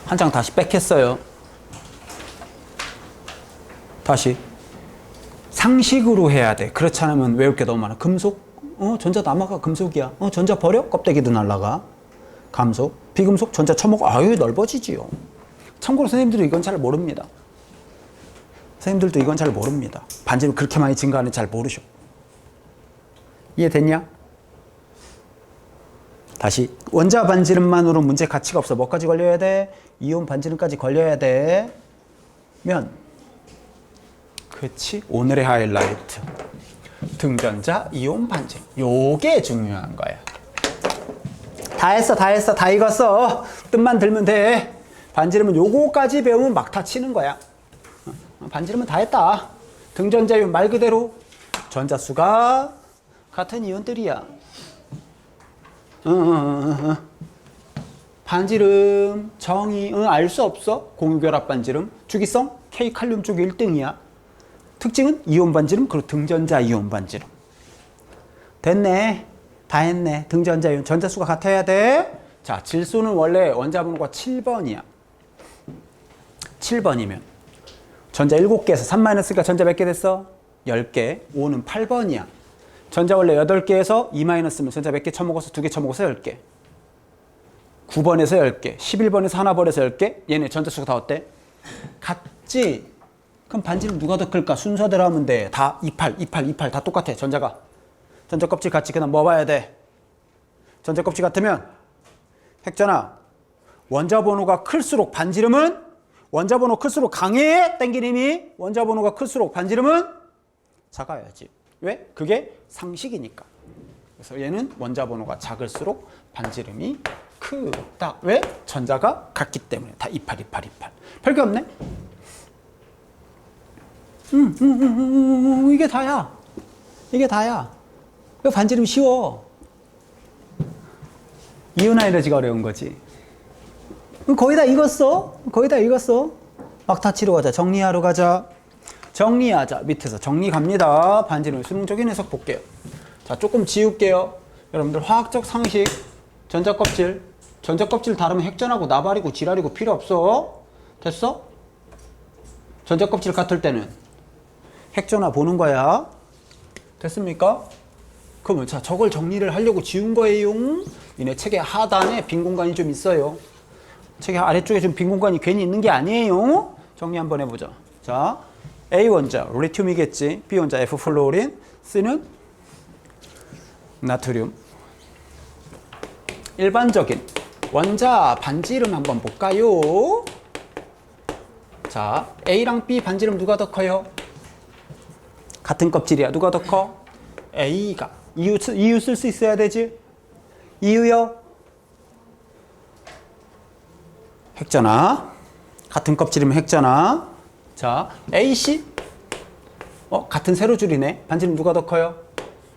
한 장 다시 뺏겠어요. 다시 상식으로 해야 돼. 그렇지 않으면 외울 게 너무 많아. 금속 전자 남아가 금속이야. 전자 버려? 껍데기도 날라가. 감속. 비금속 전자 처먹어. 아유 넓어지지요. 참고로 선생님들이 이건 잘 모릅니다. 선생님들도 이건 잘 모릅니다. 반지름 그렇게 많이 증가하는지 잘 모르셔. 이해됐냐? 다시 원자 반지름만으로 문제 가치가 없어. 뭐까지 걸려야 돼? 이온 반지름까지 걸려야 돼. 면 그치? 오늘의 하이라이트 등전자 이온 반지름. 요게 중요한 거야. 다 했어 다 익었어. 뜻만 들면 돼. 반지름은 요거까지 배우면 막타 치는 거야. 반지름은 다 했다. 등전자 이온 말 그대로 전자수가 같은 이온들이야. 반지름 정의 알 수 없어. 공유결합 반지름 주기성 K 칼륨 쪽 1등이야. 특징은 이온 반지름 그리고 등전자 이온 반지름. 됐네. 다 했네. 등전자 이온 전자수가 같아야 돼. 자, 질소는 원래 원자 번호가 7번이야. 7번이면 전자 7개에서 3-가 전자 몇 개 됐어? 10개. 5는 8번이야. 전자 원래 8개에서 2-면 전자 몇 개 처먹어서 2개 처먹어서 10개. 9번에서 10개. 11번에서 하나 버려서 10개. 얘네 전자수가 다 어때? 같지? 그럼 반지름 누가 더 클까? 순서대로 하면 돼. 다 28 다 똑같아. 전자가. 전자 껍질 같이 그냥 뭐 봐야 돼? 전자 껍질 같으면 핵전화. 원자 번호가 클수록 반지름은 원자 번호 클수록 강해. 땡기는 힘이. 원자 번호가 클수록 반지름은 작아야지. 왜? 그게 상식이니까. 그래서 얘는 원자 번호가 작을수록 반지름이 크다. 왜? 전자가 같기 때문에. 다 28. 별게 없네. 이게 다야. 이게 다야. 왜 반지름 쉬워? 이온 에너지가 어려운 거지. 거의 다 익었어. 거의 다 익었어. 막타 치러 가자. 정리하러 가자. 정리하자. 밑에서 정리 갑니다. 반지름 수능적인 해석 볼게요. 자, 조금 지울게요. 여러분들 화학적 상식. 전자껍질. 전자껍질 다르면 핵전하고 나발이고 지랄이고 필요 없어. 됐어? 전자껍질 같을 때는 핵전화 보는 거야. 됐습니까? 그러면 자, 저걸 정리를 하려고 지운 거예요. 니네 책의 하단에 빈 공간이 좀 있어요. 책의 아래쪽에 좀 빈 공간이 괜히 있는 게 아니에요. 정리 한번 해보자. 자, A 원자 리튬이겠지. B 원자 F 플로린. C는 나트륨. 일반적인 원자 반지름 한번 볼까요? 자, A랑 B 반지름 누가 더 커요? 같은 껍질이야. 누가 더 커? A가. 이유 쓸 수 있어야 되지? 이유요? 핵전화. 같은 껍질이면 핵전화. 자, A, C. 같은 세로줄이네. 반지름 누가 더 커요?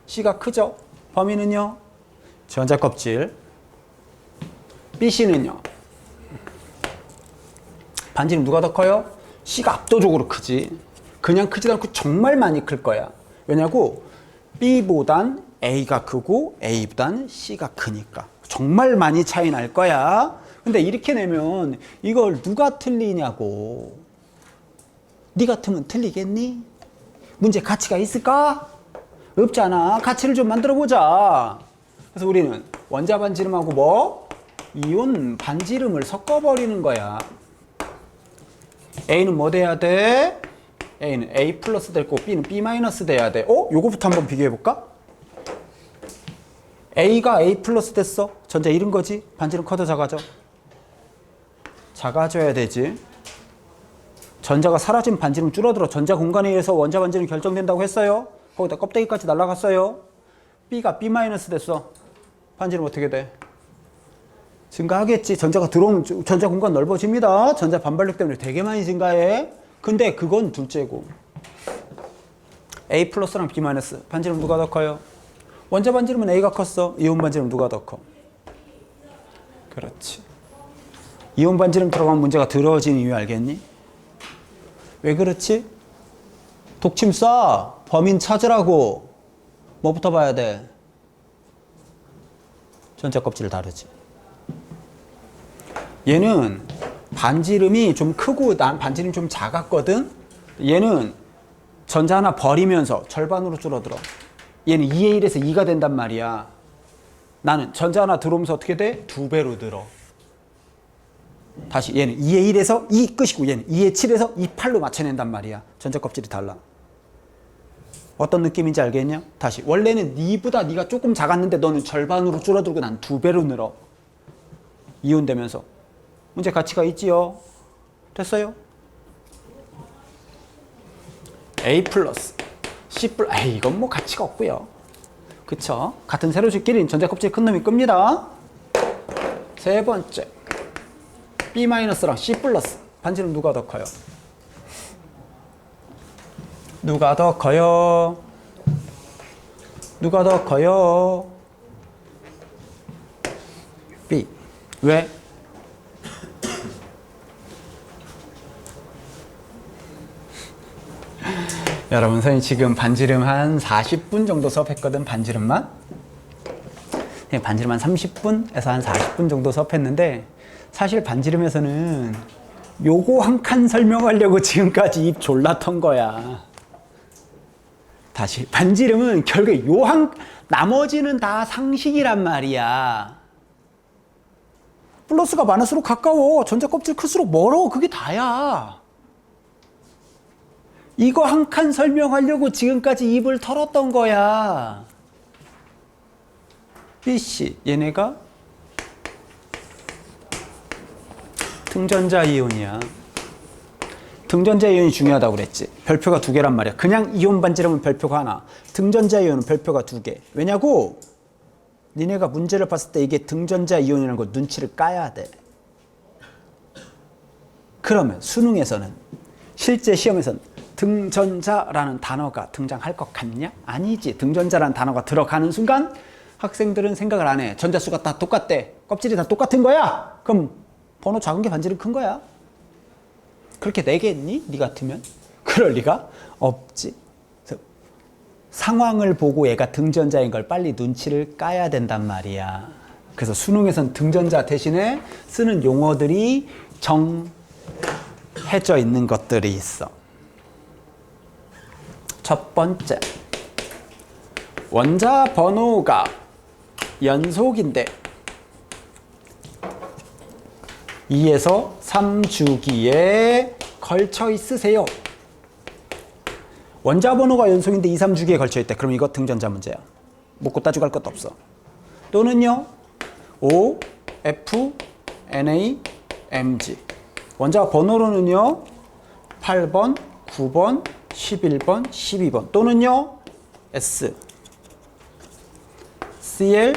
C가 크죠? 범위는요? 전자 껍질. B, C는요? 반지름 누가 더 커요? C가 압도적으로 크지. 그냥 크지도 않고 정말 많이 클 거야. 왜냐고? B보단 A가 크고 A보단 C가 크니까. 정말 많이 차이 날 거야. 근데 이렇게 내면 이걸 누가 틀리냐고. 네 같으면 틀리겠니? 문제 가치가 있을까? 없잖아. 가치를 좀 만들어 보자. 그래서 우리는 원자 반지름하고 뭐? 이온 반지름을 섞어버리는 거야. A는 뭐 돼야 돼? A는 A 플러스 될 거고 B는 B 마이너스 돼야 돼. 요거부터 한번 비교해 볼까? A가 A 플러스 됐어. 전자 잃은 거지. 반지름 커져 작아져? 작아져야 되지. 전자가 사라진 반지름 줄어들어. 전자 공간에 의해서 원자 반지름 결정된다고 했어요. 거기다 껍데기까지 날아갔어요. B가 B 마이너스 됐어. 반지름 어떻게 돼? 증가하겠지. 전자가 들어오면 전자 공간 넓어집니다. 전자 반발력 때문에 되게 많이 증가해. 근데 그건 둘째고. A 플러스랑 B 마이너스. 반지름 누가 더 커요? 원자 반지름은 A가 컸어. 이온 반지름 누가 더 커? 그렇지. 이온 반지름 들어가면 문제가 더러워지는 이유 알겠니? 왜 그렇지? 독침 쏴. 범인 찾으라고. 뭐부터 봐야 돼? 전자 껍질을 다르지. 얘는 반지름이 좀 크고 난 반지름이 좀 작았거든. 얘는 전자 하나 버리면서 절반으로 줄어들어. 얘는 2의 1에서 2가 된단 말이야. 나는 전자 하나 들어오면서 어떻게 돼? 2배로 늘어. 다시 얘는 2의 1에서 2 끝이고 얘는 2의 7에서 2, 8로 맞춰낸단 말이야. 전자 껍질이 달라. 어떤 느낌인지 알겠냐? 다시 원래는 니보다 니가 조금 작았는데 너는 절반으로 줄어들고 난 2배로 늘어. 이온되면서. 문제 가치가 있지요? 됐어요? A 플러스 C 플러스 에이 이건 뭐 가치가 없고요. 그쵸? 같은 세로식끼리는 전자 껍질 큰 놈이 끕니다. 세 번째 B 마이너스랑 C 플러스 반지름 누가 더 커요? 누가 더 커요? 누가 더 커요? B. 왜? 여러분 선생님 지금 반지름 한 40분 정도 수업했거든. 반지름만 반지름 한 30분에서 한 40분 정도 수업했는데 사실 반지름에서는 요거 한 칸 설명하려고 지금까지 입 졸라 턴 거야. 다시 반지름은 결국에 요 한 나머지는 다 상식이란 말이야. 플러스가 마이너스로 가까워. 전자 껍질 클수록 멀어. 그게 다야. 이거 한 칸 설명하려고 지금까지 입을 털었던 거야. BC 얘네가 등전자 이온이야. 등전자 이온이 중요하다고 그랬지. 별표가 2개란 말이야. 그냥 이온 반지름은 별표가 하나. 등전자 이온은 별표가 2개. 왜냐고? 니네가 문제를 봤을 때 이게 등전자 이온이라는 거 눈치를 까야 돼. 그러면 수능에서는 실제 시험에서는 등전자라는 단어가 등장할 것 같냐? 아니지. 등전자라는 단어가 들어가는 순간 학생들은 생각을 안 해. 전자수가 다 똑같대. 껍질이 다 똑같은 거야? 그럼 번호 작은 게 반지름 큰 거야? 그렇게 내겠니? 니 같으면? 그럴 리가 없지. 그래서 상황을 보고 얘가 등전자인 걸 빨리 눈치를 까야 된단 말이야. 그래서 수능에선 등전자 대신에 쓰는 용어들이 정해져 있는 것들이 있어. 첫 번째, 원자 번호가 연속인데 2에서 3주기에 걸쳐 있으세요. 원자 번호가 연속인데 2, 3주기에 걸쳐 있대. 그럼 이거 등전자 문제야. 묻고 따지고 할 것도 없어. 또는요, O, F, Na, Mg. 원자 번호로는요, 8번, 9번, 11번, 12번. 또는요, S, Cl,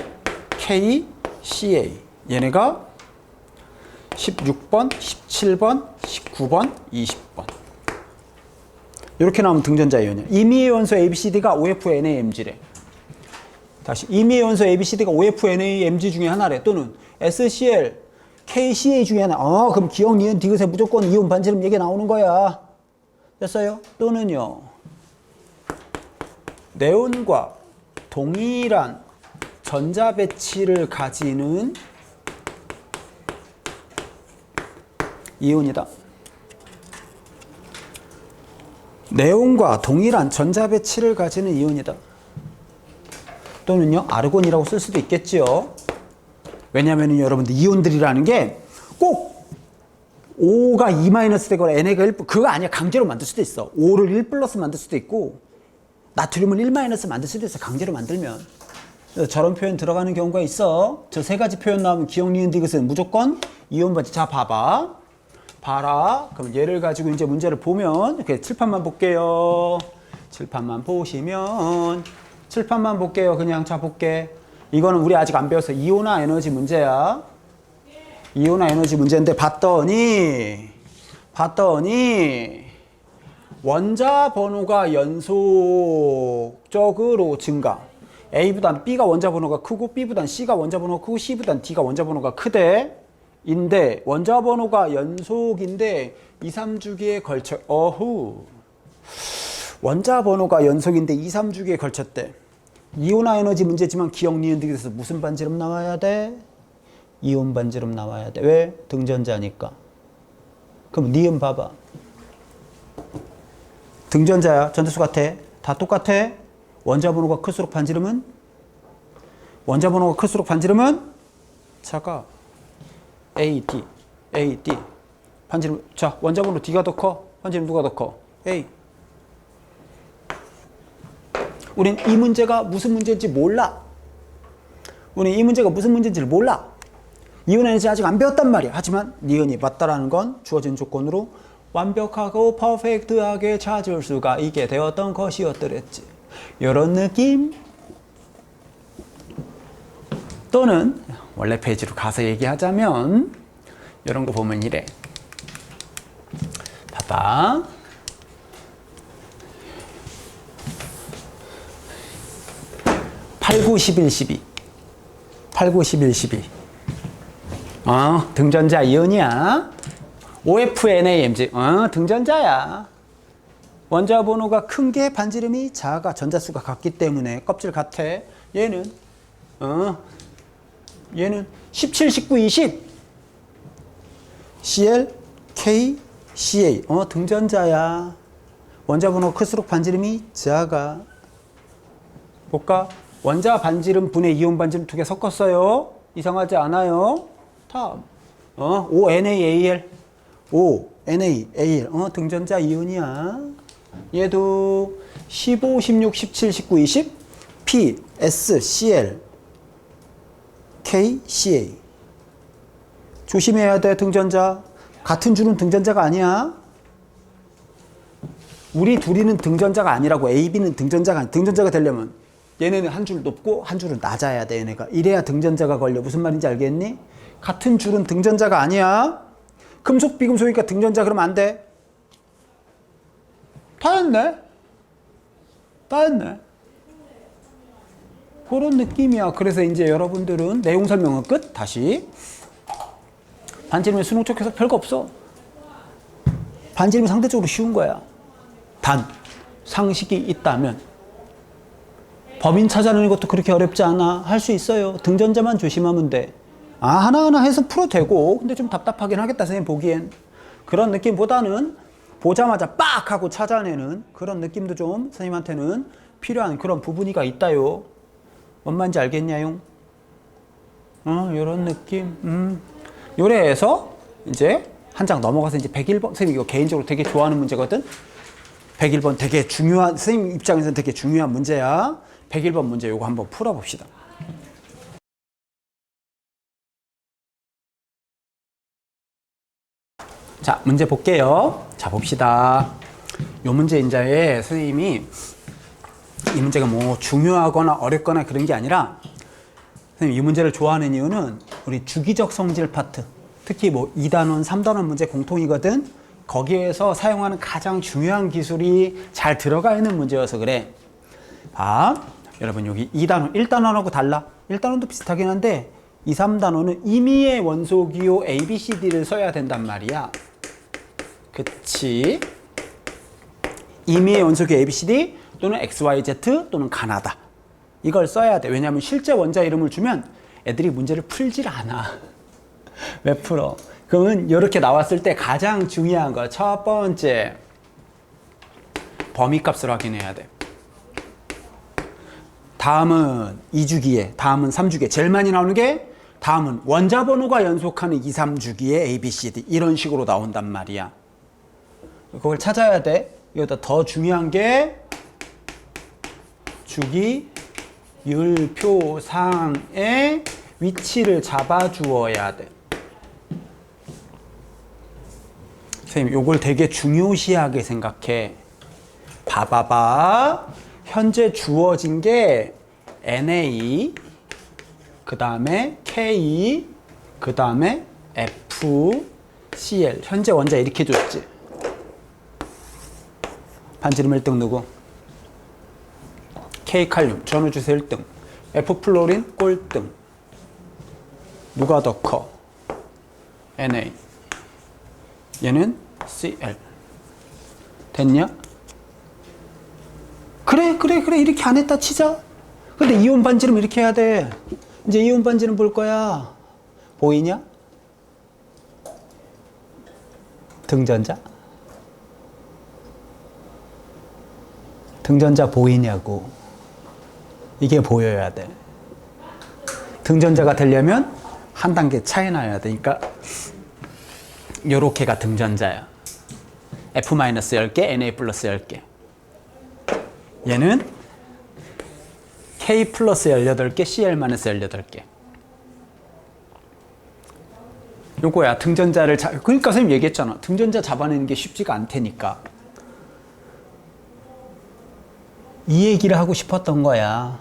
K, Ca. 얘네가 16번, 17번, 19번, 20번. 이렇게 나오면 등전자 이온이야. 임의의 원소 ABCD가 OFNAMG래. 다시 임의의 원소 ABCD가 OFNAMG 중에 하나래. 또는 SCl, KCA 중에 하나. 그럼 기억, 니은, 디귿에 무조건 이온 반지름 얘기 나오는 거야. 됐어요? 또는요, 네온과 동일한 전자 배치를 가지는 이온이다. 네온과 동일한 전자 배치를 가지는 이온이다. 또는요, 아르곤이라고 쓸 수도 있겠죠. 왜냐하면 여러분들 이온들이라는 게 꼭 O가 2- 되거나 Na가 1, 그거 아니야. 강제로 만들 수도 있어. O를 1 플러스 만들 수도 있고, 나트륨을 1- 만들 수도 있어. 강제로 만들면. 저런 표현 들어가는 경우가 있어. 저 세 가지 표현 나오면 기억, 니은, 디귿은 무조건 이온 반지. 자, 봐봐. 봐라. 그럼 얘를 가지고 이제 문제를 보면, 이렇게 칠판만 볼게요. 칠판만 보시면, 칠판만 볼게요. 그냥 자, 볼게. 이거는 우리 아직 안 배웠어. 이온화 에너지 문제야. 이온화 에너지 문제인데, 봤더니, 원자 번호가 연속적으로 증가. A보단 B가 원자 번호가 크고, B보단 C가 원자 번호가 크고, C보단 D가 원자 번호가 크대. 인데 원자 번호가 연속인데 2, 3주기에 걸쳐. 원자 번호가 연속인데 2, 3주기에 걸쳤대. 이온화 에너지 문제지만 기억, 니은, 디귿에서 무슨 반지름 나와야 돼? 이온 반지름 나와야 돼. 왜? 등전자니까. 그럼 니은 봐봐. 등전자야. 전자수 같아. 다 똑같아. 원자 번호가 클수록 반지름은 작아. A, D, A, D. 반지름. 자, 원자 번호 D가 더 커. 반지름 누가 더 커? A. 우린 이 문제가 무슨 문제인지 몰라. 이온 에너지 아직 안 배웠단 말이야. 하지만 니은이 맞다라는 건 주어진 조건으로 완벽하고 퍼펙트하게 찾을 수가 있게 되었던 것이었더랬지. 이런 느낌? 또는 원래 페이지로 가서 얘기하자면 이런 거 보면 이래. 봐봐. 8, 9, 11, 12. 8, 9, 11, 12. 등전자 이온이야. OFNAMG. 등전자야. 원자 번호가 큰 게 반지름이 작아. 전자수가 같기 때문에 껍질 같아. 얘는 17, 19, 20. Cl, K, Ca. 등전자야. 원자 번호가 클수록 반지름이 작아. 볼까? 원자 반지름 분의 이온 반지름 두 개 섞었어요. 이상하지 않아요? 다음. ONaAl. ONaAl. 등전자 이온이야. 얘도 15, 16, 17, 19, 20. P, S, Cl, K, Ca. 조심해야 돼, 등전자. 같은 줄은 등전자가 아니야. 우리 둘이는 등전자가 아니라고. A, B는 등전자가 아니야. 등전자가 되려면 얘네는 한 줄 높고 한 줄은 낮아야 돼, 얘네가. 이래야 등전자가 걸려. 무슨 말인지 알겠니? 같은 줄은 등전자가 아니야. 금속, 비금속이니까 등전자 그러면 안 돼. 다 했네. 그런 느낌이야. 그래서 이제 여러분들은 내용 설명은 끝. 다시. 반지름의 수능적 해석 별거 없어. 반지름이 상대적으로 쉬운 거야. 단, 상식이 있다면. 법인 찾아내는 것도 그렇게 어렵지 않아. 할 수 있어요. 등전자만 조심하면 돼. 하나하나 해서 풀어도 되고, 근데 좀 답답하긴 하겠다, 선생님 보기엔. 그런 느낌보다는 보자마자 빡! 하고 찾아내는 그런 느낌도 좀 선생님한테는 필요한 그런 부분이가 있다요. 뭔 말인지 알겠냐용? 요런 느낌. 요래에서 이제 한 장 넘어가서 이제 101번. 선생님 이거 개인적으로 되게 좋아하는 문제거든? 101번 되게 중요한, 선생님 입장에서는 되게 중요한 문제야. 101번 문제 요거 한번 풀어봅시다. 자, 문제 볼게요. 자, 봅시다. 요 문제 인자에 선생님이 이 문제가 뭐 중요하거나 어렵거나 그런 게 아니라 선생님 이 문제를 좋아하는 이유는 우리 주기적 성질 파트, 특히 뭐 2단원, 3단원 문제 공통이거든. 거기에서 사용하는 가장 중요한 기술이 잘 들어가 있는 문제여서 그래. 봐, 여러분 여기 2단원, 1단원하고 달라. 1단원도 비슷하긴 한데 2, 3단원은 임의의 원소기호 ABCD를 써야 된단 말이야. 그치? 임의의 원소기호 ABCD 또는 XYZ 또는 가나다. 이걸 써야 돼. 왜냐하면 실제 원자 이름을 주면 애들이 문제를 풀질 않아. 왜 풀어? 그러면 이렇게 나왔을 때 가장 중요한 거 첫 번째, 범위값을 확인해야 돼. 다음은 2주기에, 다음은 3주기에. 제일 많이 나오는 게 다음은 원자 번호가 연속하는 2, 3주기에 ABCD 이런 식으로 나온단 말이야. 그걸 찾아야 돼. 여기다 더 중요한 게 주기 율표상의 위치를 잡아주어야 돼. 선생님, 요걸 되게 중요시하게 생각해. 봐봐봐. 현재 주어진 게 Na, 그 다음에 K, 그 다음에 F, Cl. 현재 원자 이렇게 줬지. 반지름 1등 누구? K 칼륨, 전호주세 1등. F 플로린 꼴등. 누가 더 커? Na. 얘는 Cl. 됐냐? 그래 이렇게 안 했다 치자. 근데 이온 반지름 이렇게 해야 돼. 이제 이온 반지름 볼 거야. 보이냐? 등전자? 등전자 보이냐고. 이게 보여야 돼. 등전자가 되려면 한 단계 차이 나야 되니까 요렇게가 등전자야. F-10개, Na 플러스 10개. 얘는 K 플러스 18개, Cl 마이너스 18개. 요거야. 등전자를 그러니까 선생님 얘기했잖아. 등전자 잡아내는 게 쉽지가 않다니까. 이 얘기를 하고 싶었던 거야.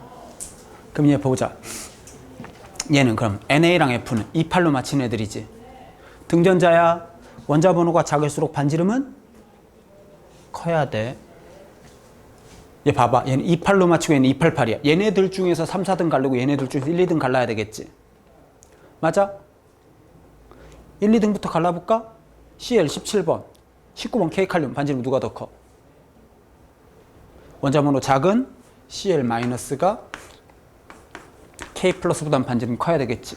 그럼 얘 보자. 얘는 그럼 NA랑 F는 28로 맞힌 애들이지. 등전자야. 원자 번호가 작을수록 반지름은 커야 돼. 얘 봐봐. 얘는 28로 맞추고 얘는 288이야. 얘네들 중에서 3, 4등 가르고 얘네들 중에서 1, 2등 갈라야 되겠지. 맞아? 1, 2등부터 갈라볼까? CL 17번, 19번 K칼륨 반지름 누가 더 커? 원자 번호 작은 CL 마이너스가 K 플러스보단 반지름 커야 되겠지.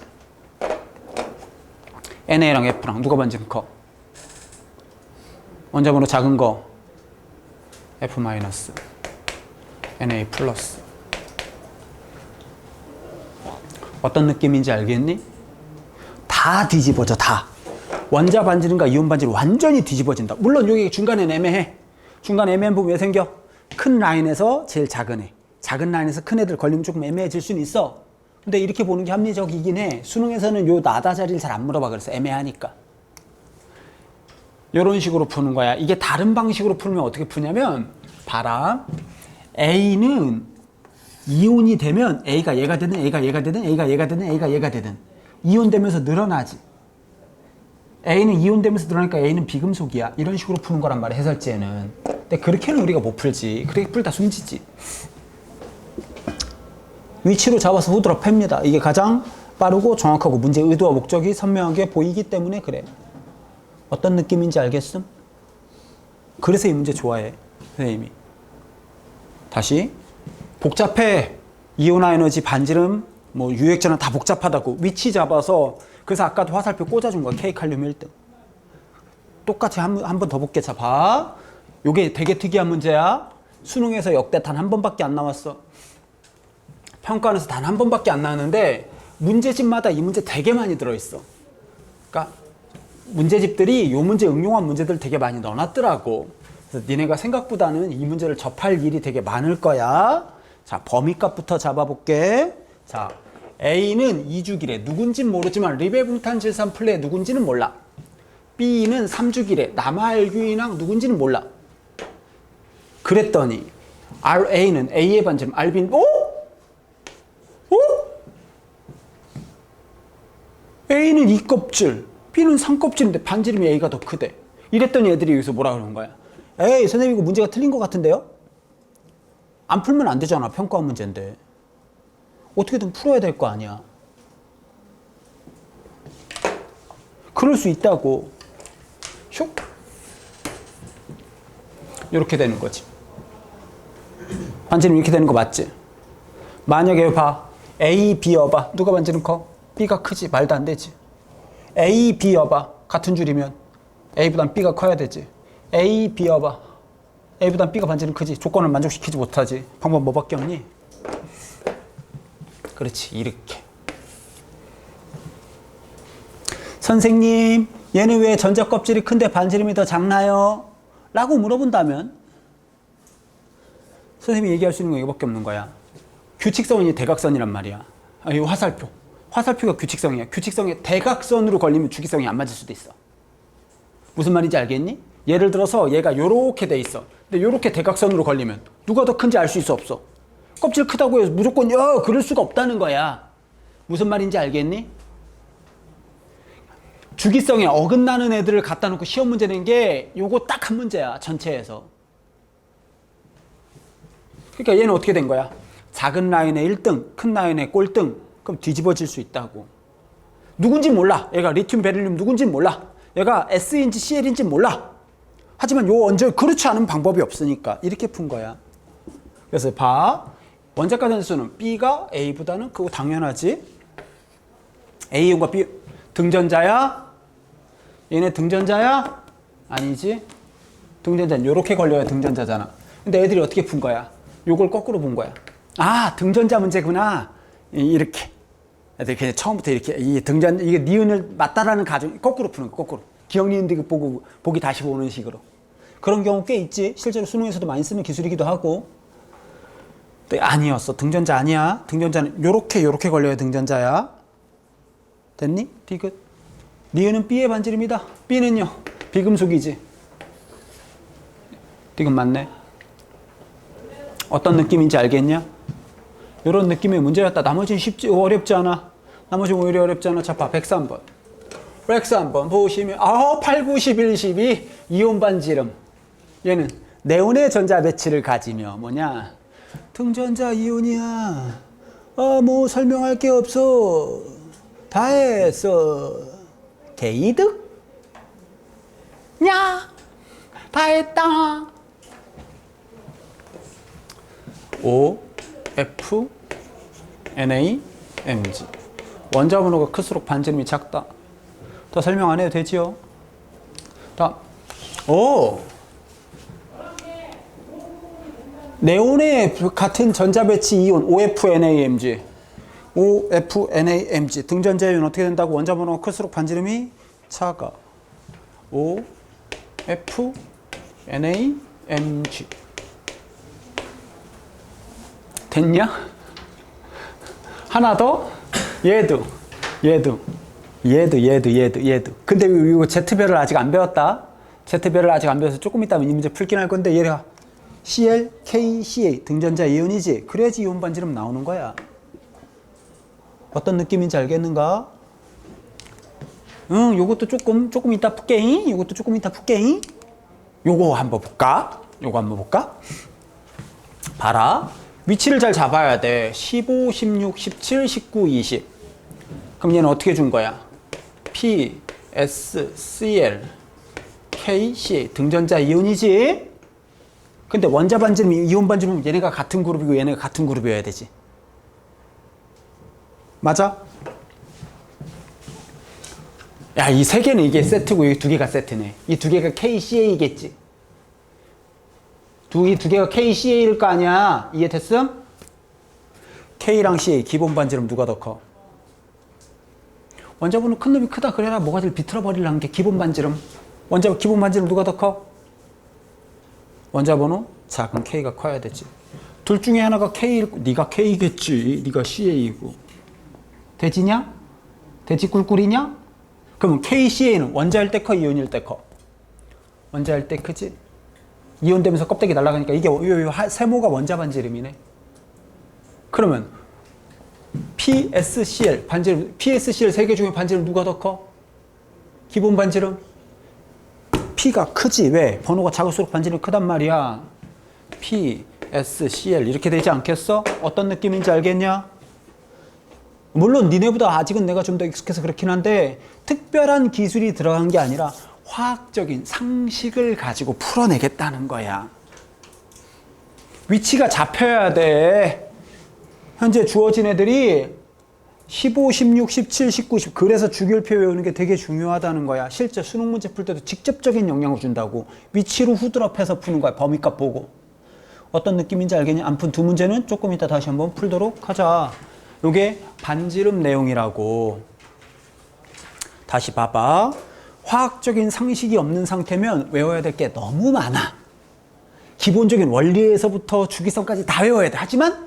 NA랑 F랑 누가 반지름 커? 원자 번호 작은 거 F 마이너스, NA 플러스. 어떤 느낌인지 알겠니? 다 뒤집어져, 다. 원자 반지름과 이온 반지름 완전히 뒤집어진다. 물론 여기 중간에 애매해. 중간에 애매한 부분 왜 생겨? 큰 라인에서 제일 작은 애, 작은 라인에서 큰 애들 걸리면 조금 애매해질 수는 있어. 근데 이렇게 보는 게 합리적이긴 해. 수능에서는 요 나다 자리를 잘 안 물어봐. 그래서 애매하니까. 이런 식으로 푸는 거야. 이게 다른 방식으로 풀면 어떻게 푸냐면, 봐라. A는 이온이 되면 A가 얘가 되든 A가 얘가 되든 A가 얘가 되든 A가 얘가 되든 이온되면서 늘어나지. A는 이온되면서 늘어나니까 A는 비금속이야. 이런 식으로 푸는 거란 말이야, 해설지에는. 근데 그렇게는 우리가 못 풀지. 그렇게 풀다 숨지지. 위치로 잡아서 후드로 팹니다. 이게 가장 빠르고 정확하고 문제의 의도와 목적이 선명하게 보이기 때문에 그래. 어떤 느낌인지 알겠음? 그래서 이 문제 좋아해, 선생님이. 다시. 복잡해. 이온화 에너지, 반지름, 뭐 유액전환 다 복잡하다고. 위치 잡아서. 그래서 아까도 화살표 꽂아준 거야. K칼륨 1등. 똑같이 한 번 더 볼게. 자, 봐. 요게 되게 특이한 문제야. 수능에서 역대 단 한 번밖에 안 나왔어. 평가원에서 단 한 번밖에 안 나왔는데 문제집마다 이 문제 되게 많이 들어있어. 그러니까 문제집들이 요 문제 응용한 문제들 되게 많이 넣어놨더라고. 그래서 니네가 생각보다는 이 문제를 접할 일이 되게 많을 거야. 자, 범위값부터 잡아볼게. 자, A는 2주기래. 누군진 모르지만 리베붕탄 질산 플레 누군지는 몰라. B는 3주기래. 남아알규인항 누군지는 몰라. 그랬더니 RA는 A의 반지름 R빈, 오? 오? A는 2껍질, B는 3껍질인데 반지름이 A가 더 크대. 이랬더니 애들이 여기서 뭐라 그러는 거야? 에이, 선생님 이거 문제가 틀린 것 같은데요? 안 풀면 안 되잖아. 평가원 문제인데. 어떻게든 풀어야 될 거 아니야. 그럴 수 있다고. 슉. 이렇게 되는 거지. 반지름 이렇게 되는 거 맞지? 만약에 봐. A, B여봐. 누가 반지름 커? B가 크지. 말도 안 되지. A, B여봐. 같은 줄이면 A보단 B가 커야 되지. A, B여봐. A보단 B가 반지름 크지. 조건을 만족시키지 못하지. 방법 뭐밖에 없니? 그렇지. 이렇게. 선생님, 얘는 왜 전자 껍질이 큰데 반지름이 더 작나요? 라고 물어본다면 선생님이 얘기할 수 있는 건 이거밖에 없는 거야. 규칙성이 대각선이란 말이야. 이 화살표. 화살표가 규칙성이야. 규칙성에 대각선으로 걸리면 주기성이 안 맞을 수도 있어. 무슨 말인지 알겠니? 예를 들어서 얘가 요렇게 돼 있어. 근데 요렇게 대각선으로 걸리면 누가 더 큰지 알 수 있어, 없어? 껍질 크다고 해서 무조건 그럴 수가 없다는 거야. 무슨 말인지 알겠니? 주기성에 어긋나는 애들을 갖다 놓고 시험 문제 낸 게 요거 딱 한 문제야, 전체에서. 그러니까 얘는 어떻게 된 거야? 작은 라인의 1등, 큰 라인의 꼴등. 그럼 뒤집어질 수 있다고. 누군지 몰라. 얘가 리튬, 베릴륨 누군지 몰라. 얘가 S인지 CL인지 몰라. 하지만 요 원자 그렇지 않은 방법이 없으니까 이렇게 푼 거야. 그래서 봐. 원자가 den수는 B가 A보다는 그거 당연하지. Aion과 B 등전자야? 얘네 등전자야? 아니지. 등전자는 요렇게 걸려야 등전자잖아. 근데 애들이 어떻게 푼 거야? 요걸 거꾸로 본 거야. 아, 등전자 문제구나. 이렇게. 그냥 처음부터 이렇게 이 등전 이게 니은을 맞다라는 가정 거꾸로 푸는 거 거꾸로. 기억 니은 디귿 보고 보기 다시 보는 식으로. 그런 경우 꽤 있지. 실제로 수능에서도 많이 쓰는 기술이기도 하고. 근데 아니었어. 등전자 아니야. 등전자는 요렇게 걸려야 등전자야. 됐니? 디귿. 니은은 B의 반지름이다. B는요. 비금속이지. 디귿 맞네. 어떤 느낌인지 알겠냐? 요런 느낌의 문제였다. 나머지는 쉽지 어렵지 않아. 나머지는 오히려 어렵지 않아. 자, 봐. 103번. 103번 보시면 8, 9, 11, 12 이온 반지름. 얘는 네온의 전자 배치를 가지며 뭐냐? 등전자 이온이야. 뭐 설명할 게 없어. 다 했어. 개이득? 냐? 다 했다. O, F, Na, Mg. 원자 번호가 클수록 반지름이 작다. 더 설명 안 해도 되지요? 다음. 네온의 같은 전자 배치 이온 OFNAMG. OFNAMG. 등전자 이온 어떻게 된다고? 원자 번호가 클수록 반지름이 작아. OFNAMG. 됐냐? 하나 더. 얘도. 근데 이거 Z별을 아직 안 배웠다. Z별을 아직 안 배워서 조금 있다면 이 문제 풀긴 할 건데 얘가 Cl, K, CA 등전자 이온이지. 그래야지 이온 반지름 나오는 거야. 어떤 느낌인지 알겠는가? 요것도 조금 이따 풀게잉. 요거 한번 볼까? 봐라. 위치를 잘 잡아야 돼. 15, 16, 17, 19, 20. 그럼 얘는 어떻게 준 거야? P, S, Cl, K, CA 등전자 이온이지? 근데 원자 반지름, 이온 반지름 얘네가 같은 그룹이고 얘네가 같은 그룹이어야 되지. 맞아? 야, 이 세 개는 이게 세트고 이 두 개가 세트네. 이 두 개가 KCA겠지. 이 두 개가 KCA일 거 아니야. 이해됐음? K랑 CA 기본 반지름 누가 더 커? 원자번호 큰 놈이 크다 그래라 뭐가 제일 비틀어 버리려는 게 기본 반지름. 기본 반지름 누가 더 커? 원자번호 작은 K가 커야 되지. 둘 중에 하나가 K일, 네가 K겠지. 네가 CA이고. 돼지냐? 돼지 꿀꿀이냐? 그러면 KCA는 원자일 때 커, 이온일 때 커? 원자일 때 크지? 이온 되면서 껍데기 날아가니까 이게 세모가 원자 반지름이네. 그러면 PSCl 반지름, PSCl 세 개 중에 반지름 누가 더 커? 기본 반지름? P가 크지. 왜? 번호가 작을수록 반지름이 크단 말이야. PSCl 이렇게 되지 않겠어? 어떤 느낌인지 알겠냐? 물론 니네보다 아직은 내가 좀 더 익숙해서 그렇긴 한데 특별한 기술이 들어간 게 아니라 화학적인 상식을 가지고 풀어내겠다는 거야. 위치가 잡혀야 돼. 현재 주어진 애들이 15, 16, 17, 19, 20 그래서 주기율표 외우는 게 되게 중요하다는 거야. 실제 수능 문제 풀 때도 직접적인 영향을 준다고. 위치로 후드럽해서 푸는 거야. 범위값 보고. 어떤 느낌인지 알겠냐? 안 푼 두 문제는 조금 이따 다시 한번 풀도록 하자. 요게 반지름 내용이라고. 다시 봐봐. 화학적인 상식이 없는 상태면 외워야 될 게 너무 많아. 기본적인 원리에서부터 주기성까지 다 외워야 돼. 하지만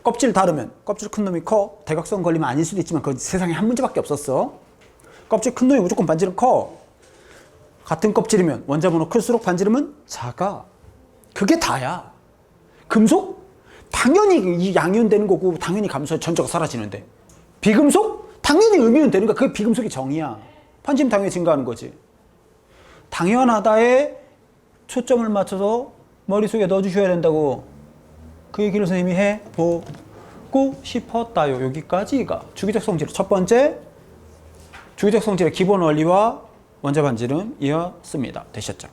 껍질 다르면 껍질 큰 놈이 커. 대각선 걸리면 아닐 수도 있지만 그 세상에 한 문제밖에 없었어. 껍질 큰 놈이 무조건 반지름 커. 같은 껍질이면 원자번호 클수록 반지름은 작아. 그게 다야. 금속? 당연히 이 양이온 되는 거고 당연히 감소해 전자가 사라지는데. 비금속? 당연히 음이온 되는 거야. 그게 비금속의 정의야. 반지름 당연히 증가하는 거지. 당연하다에 초점을 맞춰서 머릿속에 넣어주셔야 된다고. 그 얘기를 선생님이 해보고 싶었다요. 여기까지가 주기적 성질 첫 번째 주기적 성질의 기본 원리와 원자 반지름이었습니다. 되셨죠?